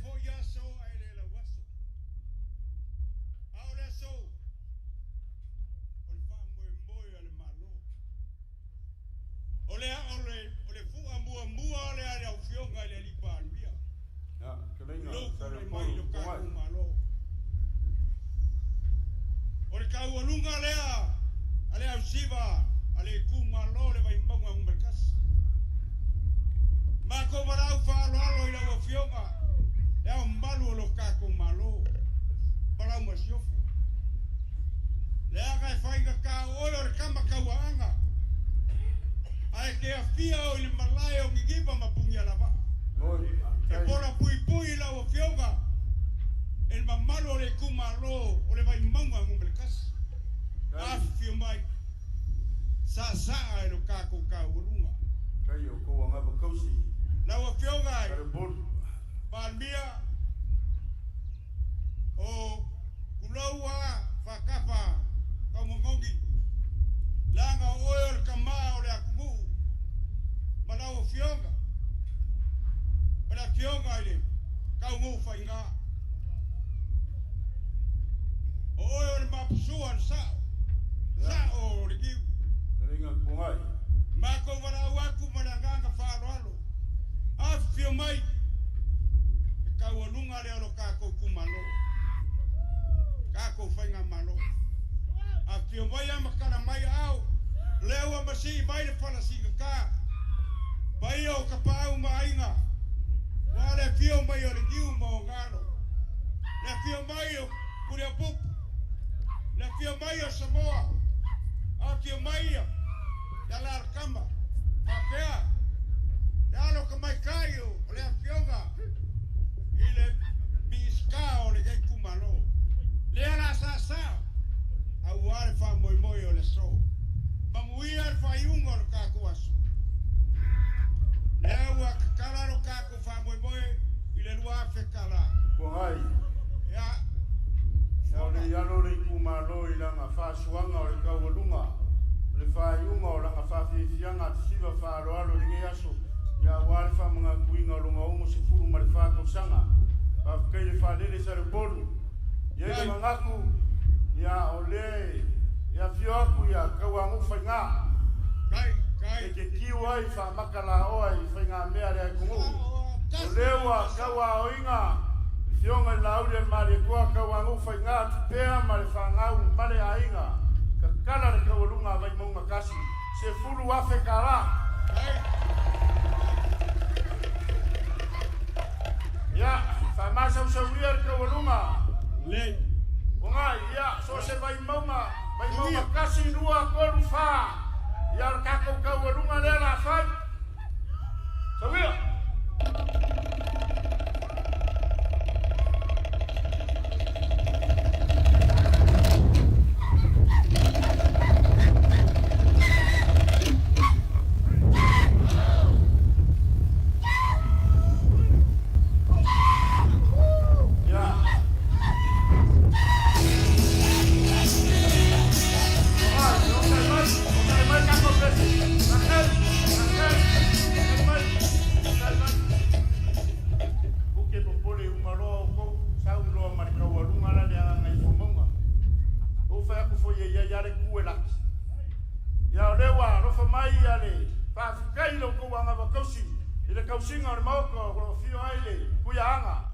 fo ya so ai le la waso. Au le so. O le fa mo ale malo. Ole fu mua le ale au fionga le li palmia. Ya, kelenga. Lo Sare le po. mai lo ka ku malo. Ole ka ulunga le ale au siva ale ku malo le vai mbonga un merkas. Ma ko varau fa lo ila wa fionga. E au malu lo ka ku malo. Para uma siofu. Le aga fai ka o le kama ka waanga. Ai ke a fia o le malai o ngigipa mapungia lava. E pora pui la o fionga. El mamalo le kumalo o le vai manga ngumbekas. A fio mai. Sa e lo kako ka urunga. Kai o ko anga ba kausi. La o fionga ai. Sare bol. Palmia. O kuloua fakapa ka mongongi. Langa oil kama o le akumu. Malau fionga. Para fionga ile. Ka ngu fainga. O oil mapsuan sa. Sa o ligi. Kelenga pungai. Mako wala waku mananganga faro. Afio mai. Ka walunga le lo kako kumalo. Kako fainga malo. Afio mai makana mai au. Lewa masi mai le fala singa ka. Bai o kapau mainga. Wale fio mai o le giu mo ngalo. Le fio mai o kuria pupu. Le fio mai o Samoa. A fio mai o dalar kamba. Papea. Dalo kamai kayo. Le fionga. Ile biska o le gai kumalo. Le ala sa. Au are fa moi o le so. Mamuia fa iungo lo kako asu. Lewa kala lo kako fa moi ile lua fe kala. Pungai. Ya. O le yalo le kumalo ila nga fa suanga o le kawalunga. Le fa iunga o la nga fa fianga tisiva fa alo le ngiaso. Ya wale fa mga kuinga o lunga umu sifuru ma le fa kausanga. Pa kai le fa lele sa le bolu. Ye le mangaku ya ole ya fioku ya kawangu fainga. Kai. E ke kiwai fa makala oi fainga mea le kumu. Olewa kawa oinga. Fionga laule mare kwa kawangu fainga tupea mare fangau mare ainga. Kakala le kawalunga vai monga kasi. Se fulu wafe kara. Ya, fa masa usawia le kawalunga. Le. Onga ya so se vai monga kasi dua kolu fa. Ya kako kawalunga le la fa. Sawia. Singa le moko ko fio aile kuya anga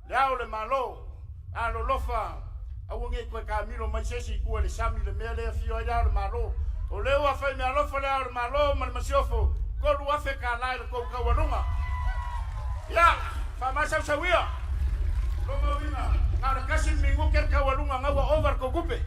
le au le malo a lo lofa au nge ko kamilo mai sesi ku le sami le mele fio aile le malo o le wa fa me alofa le au le malo mal masiofo ko lu afe ka la ko ka wanunga ya fa masa sawia lo mo winga na kasi mingu ker ka wanunga ngawa over ko kupe.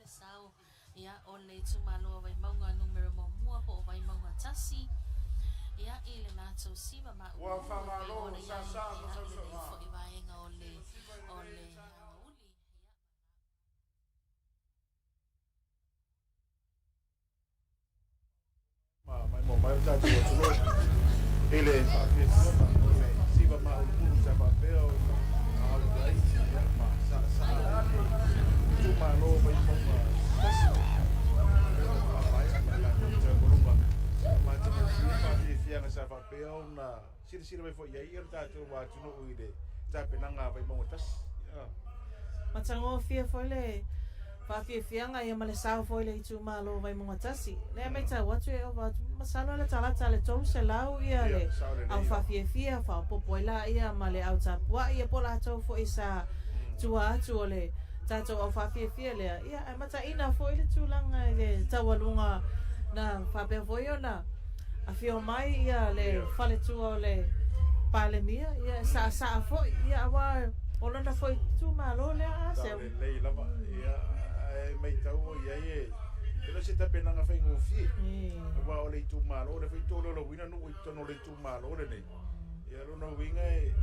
sau ia o le tumalo vai maunga numero mo mua po vai maunga tasi ia I le lato siva ma Wa whamalo, ona sa ia sa, ia sa le sa, nei sa. fo I vaenga o le uli Mai mo mai ta tu tu. Ele siva ma o pulu sa papel au dai ya ma sa tu ma lo mai mo ma ma tu siva sa papel na sira mai fo ia ia ta tu wa tu no uide ta penanga vai mo tas Matango fia foi le whawhiawhianga ia male sao foi le itu malo vai monga tasi. Lea mei tau watu e owa masalo le talata le tou se lau ia le au whawhiawhia whaopopo ila ia male au tapua ia pola atou foi sa tua atu o le tatou au whawhiawhia lea. Ia ai mata ina foi le tūlanga le tawalunga na whapea foi ona. A whio mai ia le whale tua o le Polynesia ia sa foi ia awa Olanda foi tu malo le a se. Le lava ia mai tau ia e. Ele se ta penanga fai ngofi. Wa o le tu malo le fai tolo lo wina no to no le tu malo le nei. Ia lo no winga e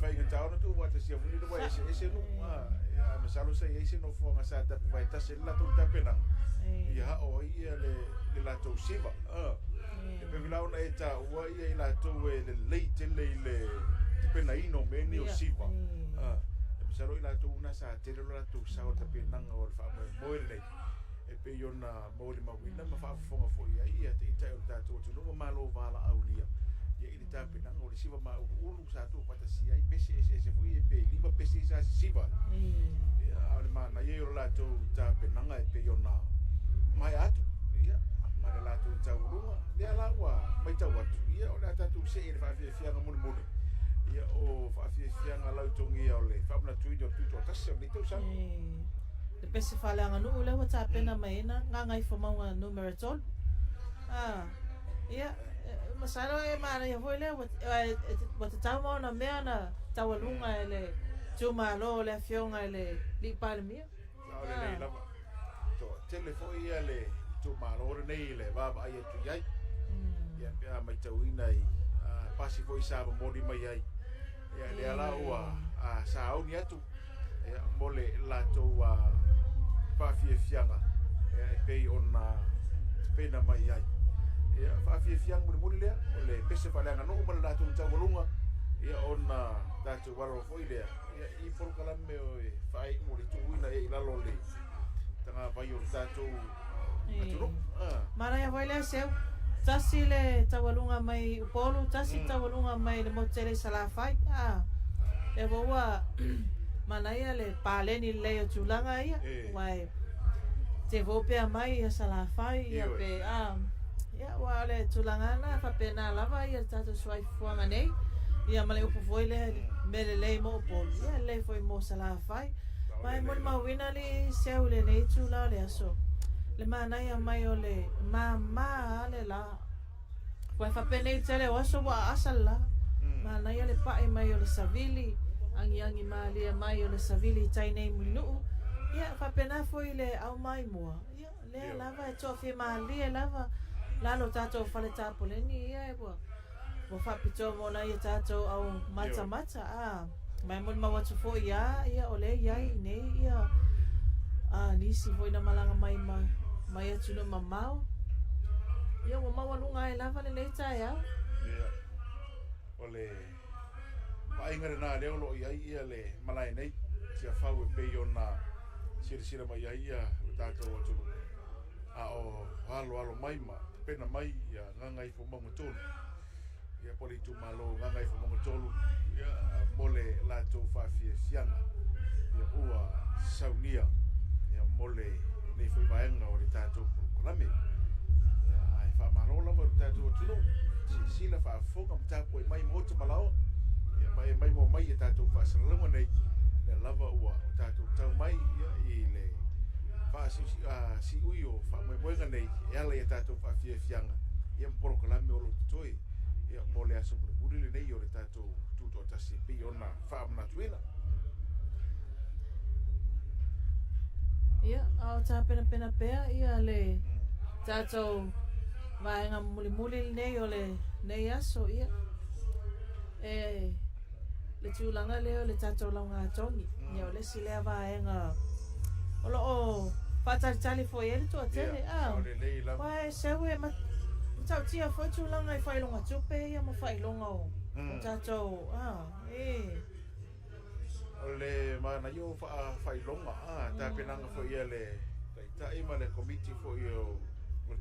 fai nga tau no tu wa te sia funi do wa ese no ia me salo sai ese no fo nga sa ta vai ta se la tu ta penanga. Ia o ia le la tu siva. E pe vila ona e ta wa ia la tu le leite le pena ino meni o siva. Saro ila tu una sa tele la tu sa o tapi nanga o fa mo nei e pe yona mo le mawina ma fa fonga fo ia te ita o tatu tu no malo vala aulia ia i tapi nanga o le siva ma ulu sa tu pata sia i pese ese fo i pe lima pese sa siva ia ale ma na ia la tu tapi nanga e pe yona mai atu ia ma la tu taurunga le ala wa mai tawatu ia o la tatu se i fa fia nga mo ia o whaafianga lautongi au le whaapuna tui o tuto o tasi o ni tau sang. Le pese whaleanga nuu lewa tā pena mai ena, ngā ngai whamaunga numero tolu. Ia, masaro e maana ia hoi lea, wa te tau mauna mea na tawalunga e le tūmalo le awhionga e le li Polynesia. Au le nei lava. To telefo ia le tūmalo ore nei le wāwa ai e tu iai. Ia pia mai Teuteuina i pasi foi sa mori mai ai. Ia le ala ua sa au ni atu. Ia mole lato wa whawhiawhianga. Ia pei ona pena mai ai. Ia whawhiawhianga muri lea. O le pese whaleanga no umana lato tawalunga. Ia ona tato waro foi lea. Ia I porokalame o e whai mori tuuina e ilalo le. Tanga vai o tato aturo. Mara ia hoi lea seu. Tasi le tawalunga mai upolu, tasi tawalunga mai le motele salafai. E waua mana ia le paleni leo tulanga ia. Wai te vopea mai ia salafai ia pe ia wa le tulanga na fa pena lava ia tato swai fuanga nei. Ia male upu foi le mele le mo upolu. Ia le foi mo salafai. Mai mon mawina li seu le nei tula le aso. Le mana ia mai o le mama le la. Wai whapene I tele waso wa asala. Mana ia le pae mai o le savili. Angi maalia mai o le savili tainei munu. Ia whapena foi le au mai mua. Ia lea lava e tofi maalia lava. Lalo tato whale tapoleni ia e bua. Mo whapito mo na ia tato au mata. Mai mon mawatu fo ia o le iai nei ia. Nisi foi na malanga mai atu no mamau. Ia wa mawalunga e lava le leita ia. Ia. Ole ainga na leo lo ia le malai nei. Tia fau e pe ona sira mai ia o tato atu. O halo mai ma pena mai ia ngangai fo mo tolu. Ia poli tu malo ngangai fo mo tolu. Ia mole la to fa fianga. Ia ua saunia. Ia mole nei foi vaenga o tato kolame. Ai fa marola mo tato tulo. Sila fa foga mtapo mai mo te malao. Ia mai mo mai tato fa salama nei. Le lava ua tato tau mai ia I le fa si uio fa mo moenga nei. Ela ia tato fa fianga. Ia mporo kolame o lo toi. Ia mole aso buri le nei o le tato tuto tasi pi ona fa na tuina. Ia, au tā pena pea, ia le tātou vaenga muli nei o le nei aso, ia. E le tūlanga leo le tātou lau ngā tongi. Ia o le si lea vaenga. O lo o whātari fo i ele tua tele. Wae sewe matau tia fo tūlanga i whailonga tupe, ia mo whailonga o tātou. O le mana yo whailonga, tā penanga fo ia le tai ma le komiti fo i o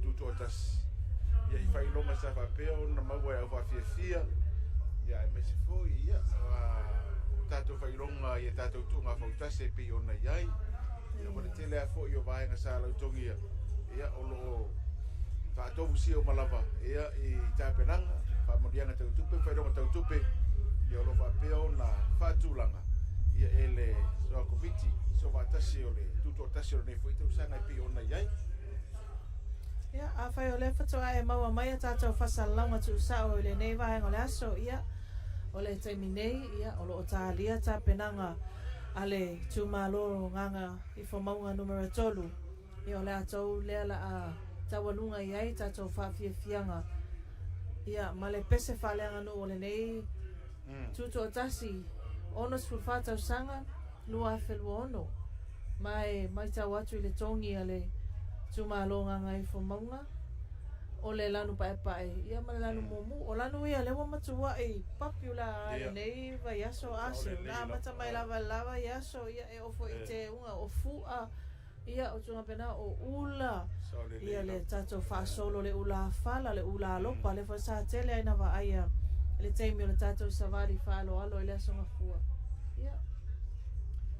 tutu o tas. Ia i whailonga sa whapea o na maua e au whawhiawhia. Ia e mese fo i ia. Tātou whailonga i tātou tunga whautase pi o na iai. Ia mo le tele a fo i o vaenga sa lautongi ia. Ia o lo tātou si o malava. Ia i tā penanga. Whamorianga tautupe, whailonga tautupe. Ia o lo whapea o na whatūlanga. Ia ele soa komiti, so watasi o le tuto tasi o nei fo i tausanga i pi o na iai. Ia, a whai o le whatoa e maua mai a tātou whasalaunga tu usao o le nei vaenga o le aso, ia. O le taimi nei, ia, o lo o tālia tā penanga a le tūmāloro nganga i whamaunga numera tolu. Ia o le atou lea la a tawalunga i ai tātou whawhiawhianga. Ia, ma le pese whaleanga nu o le nei tuto o tasi. Ono sfulfa tausanga, lua whelua ono. Mai tau atu i le tongi a le tūmālonga ngai whamaunga. O le lanu pae. Ia ma le lanu momu. O lanu ia lewa matua i papiula ale nei vai aso ase. Nā mata mai lava i aso. Ia e ofo i te unga o fua. Ia o tunga pena o ula. Ia le tatou whaasolo le ula fala, le ula lopa. Le whasa tele aina wa aia. Le teimi o le tātou savari whaalo alo i le asonga fua. Ia.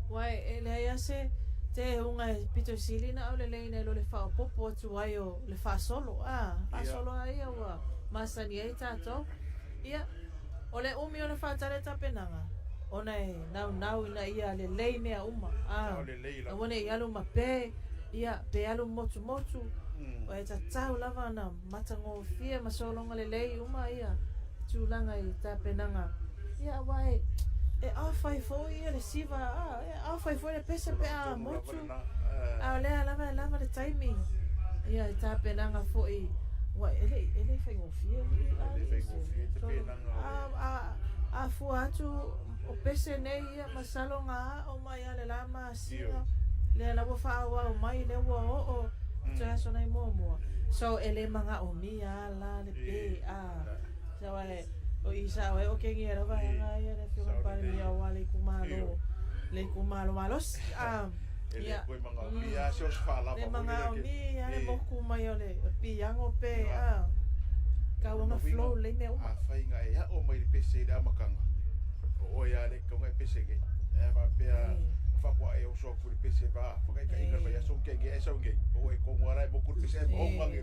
Wai, e le aia se te unga e pito silina au le leina ilo le whao popo atu ai o le whaasolo. Whaasolo ai au a masani ei tātou. Ia. O le umi o le whaatare ta penanga. Ona e nau ina ia le lei mea uma. Na wane i alu ma pe. Ia, pe alu motu. O e tatau lava na matango fia masolonga le lei uma ia. Tūlanga i tā penanga. Ia wai, e awhai fo ia le siva, e awhai fo le pese pe a motu. A lea lava le taimi. Ia i tā penanga fo i, wai, ele whaingofia. Ele whaingofia te penanga. A fua atu o pese nei ia masalo ngā o mai a le lama singa. Lea lawa whaawa o mai le ua o. Tua aso nei mua. So ele manga o mia la le pe Sawa o isa o kengi era vai ngai era fiu pare mi o wale le kumalo malos ia ko manga ia se os fala le manga o mi ale boku mai ole piango pe ka una flow le me a fai ngai ia o mai pese da makanga o ia le ko ngai pese ke e va pe fa kwa e o so ku pese va fa kai kai ngai ia so ke e so ngai o e ko ngara e boku pese o mangi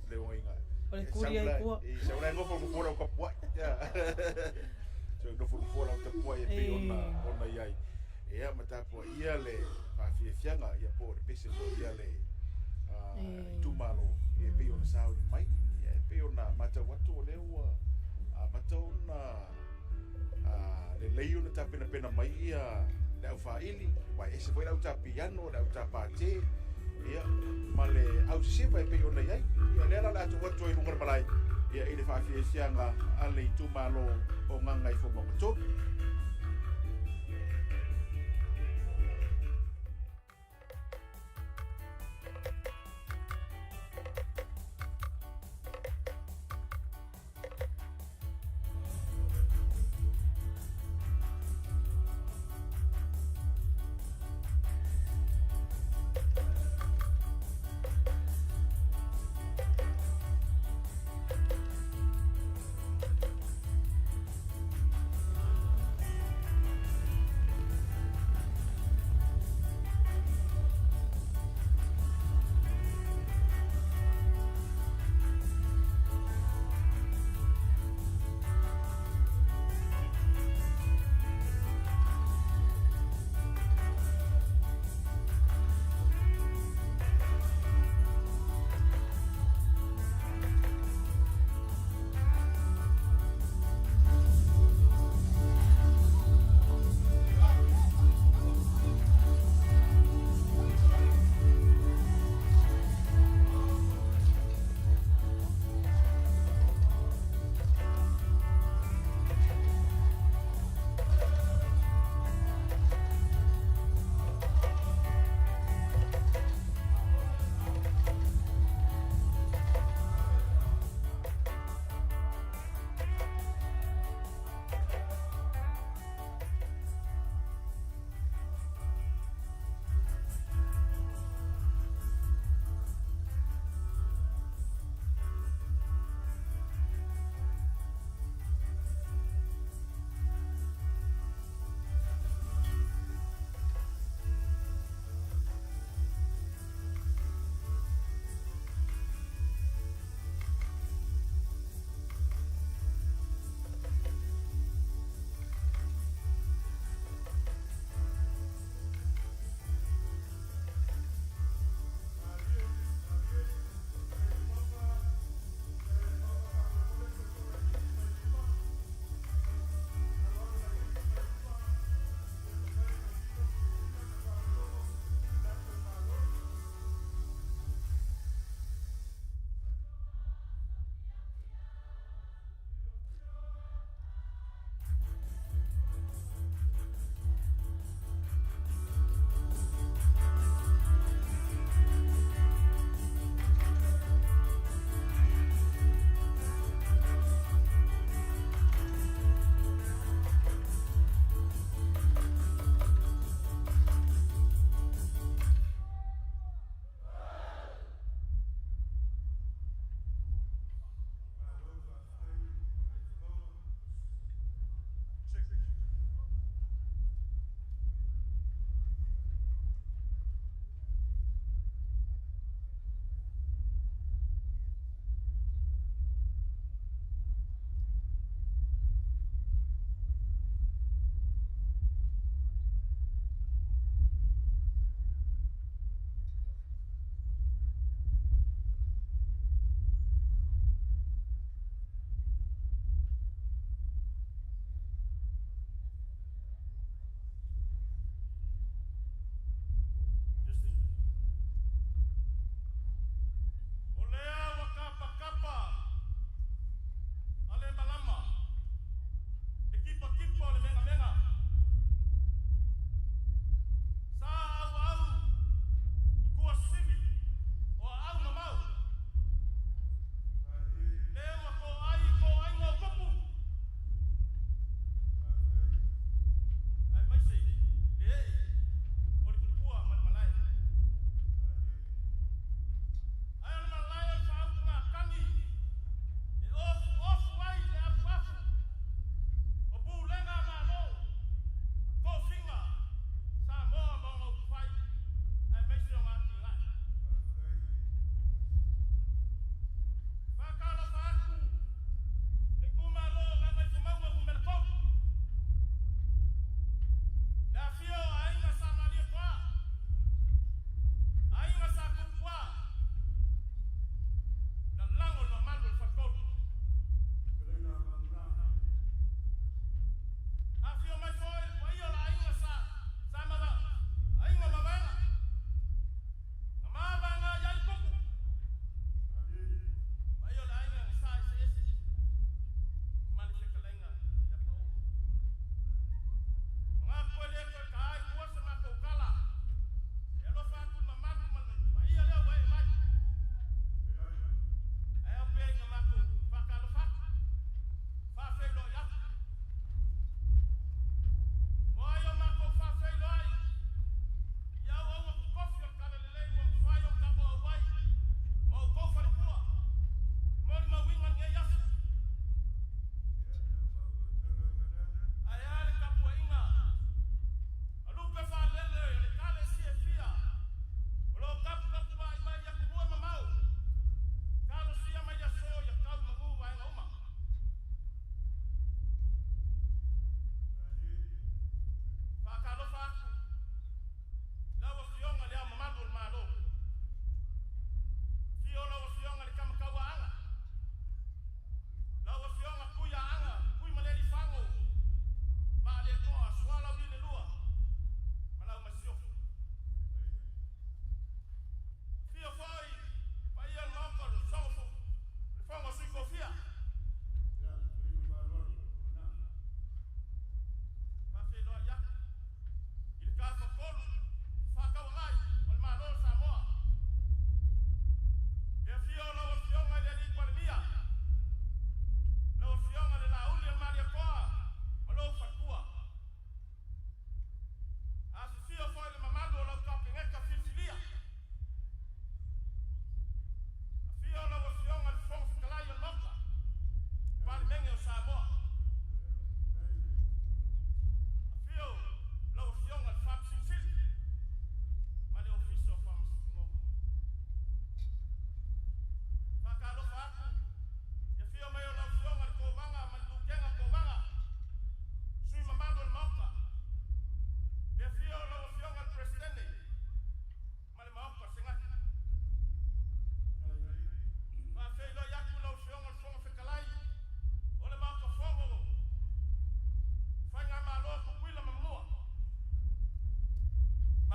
le o inga Ole kuria i kua. Se ora ngo fo fora o kapua. So no fo fora o kapua e pe ona iai. E a mata po ia le fa fianga ia po le pese po ia le tumalo e pe ona sao ni mai. E pe ona mata watu le ua mata ona le lei ona ta pena mai ia le au faili. Wa ese foi la uta piano, la uta pate. Ia male au se vai pe ona iai ia lera la tu watu i lungar malai ia ile fa fianga ale tu malo o nganga i fo mo to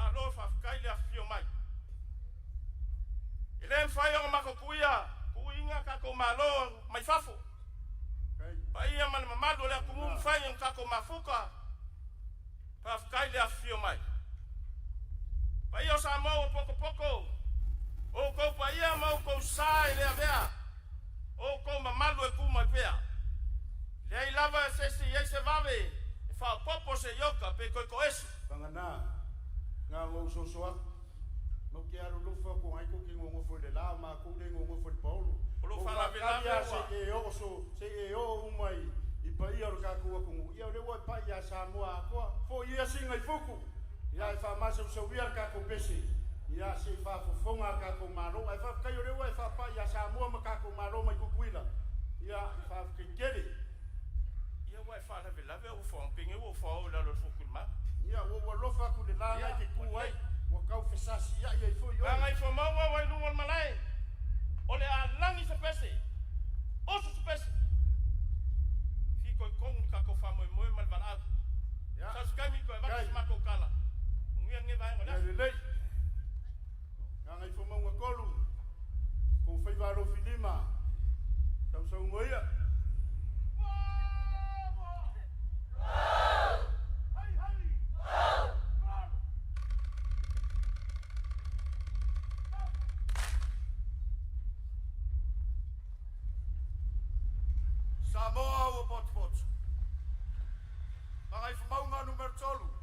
malo fa kai le afio mai. Ele fai o makokuia, kuinga ka ko malo mai fafo. Pai ia man mamado le kumu fai en ka ko mafuka. Pa kai le afio mai. Pai o Samoa poko. O ko pa ia mau ko sai le avea. O ko mamalo e kuma pea. Le lava se vave. E fa popo se yoka pe ko esi. Pangana, ngā ngau sosoa, no ke aru lufa ko ai ko ki ngongo foi de la, ma ko de ngongo foi Paulo. Polo fala vela se e o umai, I pa ia ro ka ko ko ia le wa pa ia Samoa ko, fo ia singa I fuku. Ia fa masa so ia ka ko pesi. Ia se fa fo fonga ka ko malo, ai fa ka yo le wa fa pa ia Samoa ma ka ko malo mai ku kuila. Ia fa ke gere. Ia wa fala vela ve o fo pinge o fo la lo fuku ma. Ia o lofa ku de la ki ku ai, wa kau fesasi ia ia fo yo. Ngai fo maua wa lu malai. Ole a langi se pese. Oso se pese. Fico con ka ko fa mo mal bala. Ja. Sa skami ko ba ma ko kala. Ngia nge vai ngona. Ia le. Ngai fo maua kolu. Ko fai va ro filima. Tausaga ngoia. Samoa o pot. Magai fumau ngā numero tolu.